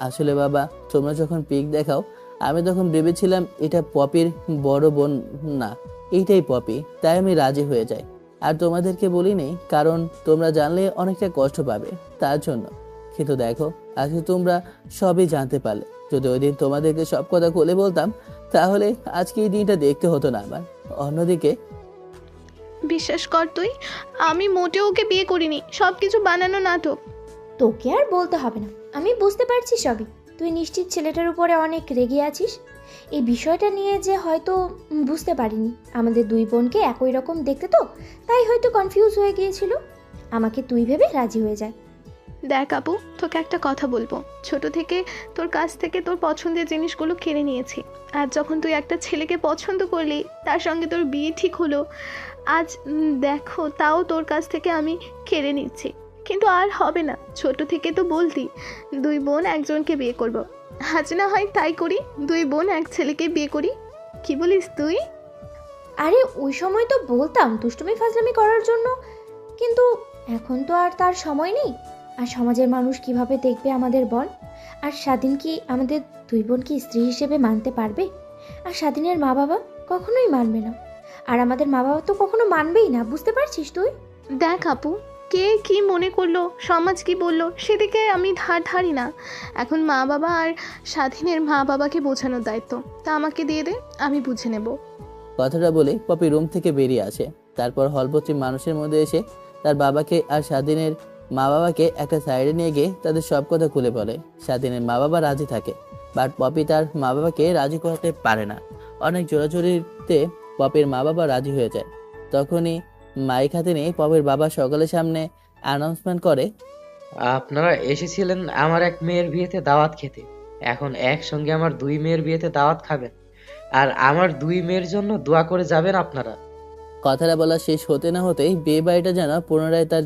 আসলে বাবা, তোমরা যখন পিক দেখাও আমি তখন ভেবেছিলাম এটা পপির বড় বোন না, এইটাই পপি, তাই আমি রাজি হয়ে যাই। আর তোমাদেরকে বলি নেই, কারণ তোমরা জানলে অনেকটা কষ্ট পাবে তার জন্য। কিন্তু দেখো, আজকে তোমরা সবই জানতে পারলে। যদি ওই দিন তোমাদেরকে সব কথা খুলে বলতাম, তাহলে আজকে এই দিনটা দেখতে হতো না আমার। অন্যদিকে বিশ্বাস কর তুই, আমি মোটেও ওকে বিয়ে করিনি, সব কিছু বানানো নাটক। তোকে আর বলতে হবে না, আমি বুঝতে পারছি সবই। তুই নিশ্চিত ছেলেটার উপরে অনেক রেগে আছিস। এই বিষয়টা নিয়ে যে হয়তো বুঝতে পারিনি, আমাদের দুই বোনকে একই রকম দেখতে তো, তাই হয়তো কনফিউজ হয়ে গিয়েছিল। আমাকে তুই ভেবে রাজি হয়ে যায়। দেখ আপু, তোকে একটা কথা বলবো। ছোট থেকে তোর কাছ থেকে তোর পছন্দের জিনিসগুলো কিনে নিয়েছি। আর যখন তুই একটা ছেলেকে পছন্দ করলি, তার সঙ্গে তোর বিয়ে ঠিক হলো, আজ দেখো তাও তোর কাছ থেকে আমি কেড়ে নিচ্ছি। কিন্তু আর হবে না। ছোট থেকে তো বলতি দুই বোন একজনকে বিয়ে করব। আজ না হয় তাই করি, দুই বোন এক ছেলেকে বিয়ে করি। কি বলিস তুই? আরে ওই সময় তো বলতাম দুষ্টুমি ফাজলামি করার জন্য, কিন্তু এখন তো আর তার সময় নেই। আর সমাজের মানুষ কিভাবে দেখবে আমাদের বল? আর স্বাধীন কি আমাদের দুই বোনকে স্ত্রী হিসেবে মানতে পারবে? আর স্বাধীনের মা বাবা কখনোই মানবে না। আর আমাদের মা বাবা তো কখনো মানবেই না, বুঝতে পারছিস তুই? দেখ আপু, কে কি মনে করলো, সমাজ কি বললো, সেদিকে আমি ধারি না। এখন মা বাবা আর স্বাধীনের মা বাবাকে বোঝানোর দায়িত্ব তা আমাকে দিয়ে দে, আমি বুঝে নেব। কথাটা বলে পপি রুম থেকে বেরিয়ে আসে। তারপর হলভর্তি মানুষের মধ্যে এসে তার বাবাকে আর স্বাধীনের মা বাবাকে একটা সাইডে নিয়ে গিয়ে তাদের সব কথা খুলে বলে। স্বাধীনের মা বাবা রাজি থাকে, বাট পপি তার মা বাবাকে রাজি করাতে পারে না। অনেক জোরাজোরিতে পপির মা বাবা রাজি হয়ে যায়। তখনই মাইক হাতে নিয়ে পপির বাবা সকলের সামনে অ্যানাউন্সমেন্ট করে, আপনারা এসেছিলেন আমার এক মেয়ের বিয়েতে দাওয়াত খেতে, এখন একসঙ্গে আমার দুই মেয়ের বিয়েতে দাওয়াত খাবেন, আর আমার দুই মেয়ের জন্য দোয়া করে যাবেন আপনারা। কথাটা বলা শেষ হতে না হতেই বিয়ে বাড়িটা যেন পুনরায় তার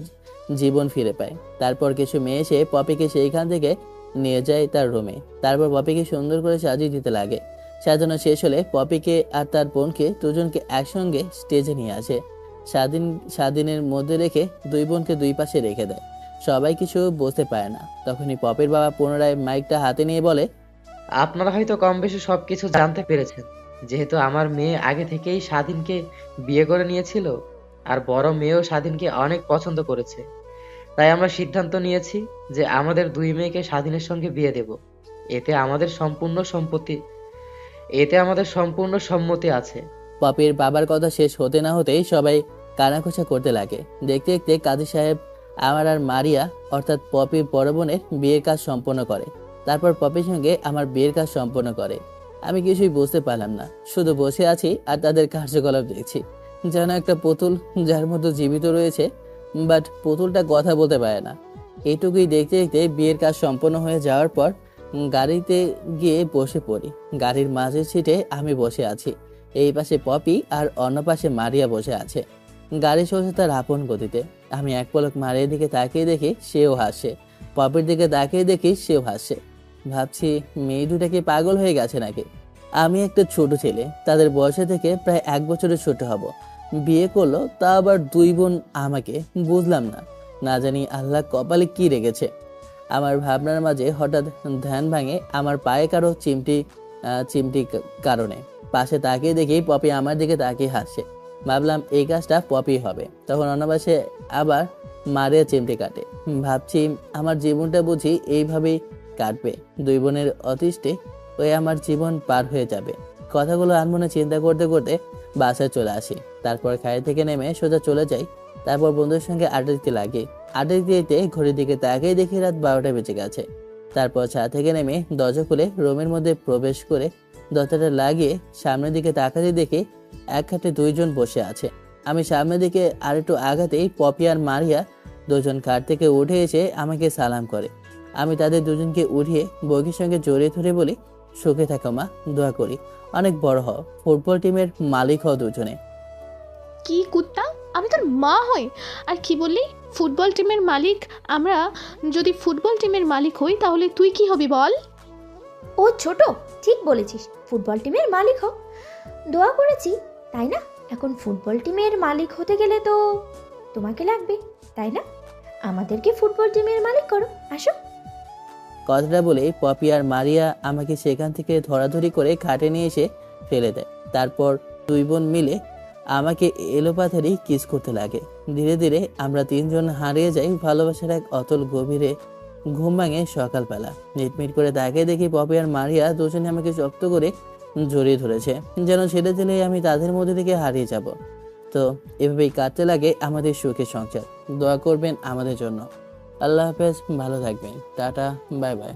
জীবন ফিরে পায়। তারপর কিছু মেয়ে এসে পপিকে সেইখান থেকে নিয়ে যায় তার রুমে। তারপর পপিকে সুন্দর করে সাজিয়ে দিতে লাগে। সাজানো শেষ হলে পপিকে আর তার বোনকে দুজনকে একসঙ্গে স্টেজে নিয়ে আসে। স্বাধীনের মধ্যে রেখে দুই বোনকে দুই পাশে রেখে দেয়। সবাই কিছু বুঝতে পারে না। তখনই পপির বাবা পুনরায় মাইকটা হাতে নিয়ে বলে, আপনারা হয়তো কম বেশি সবকিছু জানতে পেরেছেন। যেহেতু আমার মেয়ে আগে থেকেই স্বাধীনকে বিয়ে করে নিয়েছিল, আর বড় মেয়েও স্বাধীনকে অনেক পছন্দ করেছে, তাই আমরা সিদ্ধান্ত নিয়েছি যে আমাদের দুই মেয়েকে স্বাধীনের সঙ্গে বিয়ে দেব। এতে আমাদের সম্পূর্ণ সম্মতি আছে। পপির বাবার কথা শেষ হতে না হতেই সবাই কানাঘোষা করতে লাগে। দেখতে দেখতে কাজী সাহেব আমার আর মারিয়া অর্থাৎ পপির বড় বোনের বিয়ের কাজ সম্পন্ন করে। তারপর পপির সঙ্গে আমার বিয়ের কাজ সম্পন্ন করে। আমি কিছুই বুঝতে পারলাম না, শুধু বসে আছি আর তাদের কার্যকলাপ দেখছি। যেন একটা পুতুল যার মতো জীবিত রয়েছে, বাট পুতুলটা কথা বলতে পারে না। এইটুকুই দেখতে দেখতে বিয়ের কাজ সম্পন্ন হয়ে যাওয়ার পর গাড়িতে গিয়ে বসে পড়ি। গাড়ির মাঝের সিটে আমি বসে আছি, এই পাশে পপি আর অন্য পাশে মারিয়া বসে আছে। গাড়ি চলছে তার আপন গতিতে। আমি এক পলক মারিয়ার দিকে তাকিয়ে দেখি সেও হাসছে, পপির দিকে তাকিয়ে দেখি সেও হাসছে। ভাবছি মেয়ে দুটা কি পাগল হয়ে গেছে নাকি? আমি একটা ছোট ছেলে, তাদের বয়সে থেকে প্রায় 1 বছরের ছোট হব। বিয়ে করলো, তা আবার দুই বোন আমাকে। বুঝলাম না, না জানি আল্লাহ কপালে কি রেখেছে। আমার ভাবনার মাঝে হঠাৎ ধ্যান ভাঙে আমার পায়ে কারো চিমটি কারণে। পাশে তাকিয়ে দেখি পপি আমার দিকে তাকিয়ে হাসছে। ভাবলাম এই কাজটা পপি হবে। তখন অন্য পাশে আবার মারিয়া চিমটি কাটে। ভাবছি আমার জীবনটা বুঝি এইভাবেই কাটবে, দুই বোনের অতিষ্ঠে ওই আমার জীবন পার হয়ে যাবে। কথাগুলো আনমনে চিন্তা করতে করতে বাসায় চলে আসি। তারপর গাড়ি থেকে নেমে সোজা চলে যাই তারপর বন্ধুদের সঙ্গে আড্ডা দিতে লাগে। আড্ডা দিতে দিতে ঘড়ির দিকে তাকিয়ে দেখি রাত 12টা বেজে গেছে। তারপর ছাদ থেকে নেমে দরজা খুলে রুমের মধ্যে প্রবেশ করে দরজাটা লাগিয়ে সামনের দিকে তাকাতে দেখি এক খাটে দুইজন বসে আছে। আমি সামনের দিকে আর একটু আগাতেই পপি আর মারিয়া দুজন খাট থেকে উঠে এসে আমাকে সালাম করে। আমি তাদের দুজনকে উঠিয়ে বউকের সঙ্গে জড়িয়ে ধরে বলি, সুখে থাকো মা, দোয়া করি অনেক বড় হও, ফুটবল টিমের মালিক হও দুজনে। কি কুত্তা, আমি তোর মা হই? আর কি বললি ফুটবল টিমের মালিক? আমরা যদি ফুটবল টিমের মালিক হই তাহলে তুই কি হবি বল? ও ছোট, ঠিক বলেছিস, ফুটবল টিমের মালিক হোক। দোয়া করেছি তাই না? এখন ফুটবল টিমের মালিক হতে গেলে তো তোমাকে লাগবে, তাই না? আমাদেরকে ফুটবল টিমের মালিক করো, আসো। কথাটা বলে পপি আর মারিয়া আমাকে সেখান থেকে ধরাধরি করে খাটে নিয়ে এসে ফেলে দেয়। তারপর দুই বোন মিলে আমাকে এলোপাথারি কিস করতে লাগে। ধীরে ধীরে আমরা তিনজন হারিয়ে যাই ভালোবাসার এক অতল গভীরে। ঘুম ভাঙে সকালবেলা। মিটমিট করে তাকিয়ে দেখি পপি আর মারিয়া দুজনে আমাকে শক্ত করে জড়িয়ে ধরেছে, যেন ছেড়ে দিলে আমি তাদের মধ্যে থেকে হারিয়ে যাব। তো এভাবেই কাটতে লাগে আমাদের সুখের সংসার। দোয়া করবেন আমাদের জন্য। আল্লাহ হাফেজ, ভালো থাকবেন, টাটা, বাই বাই।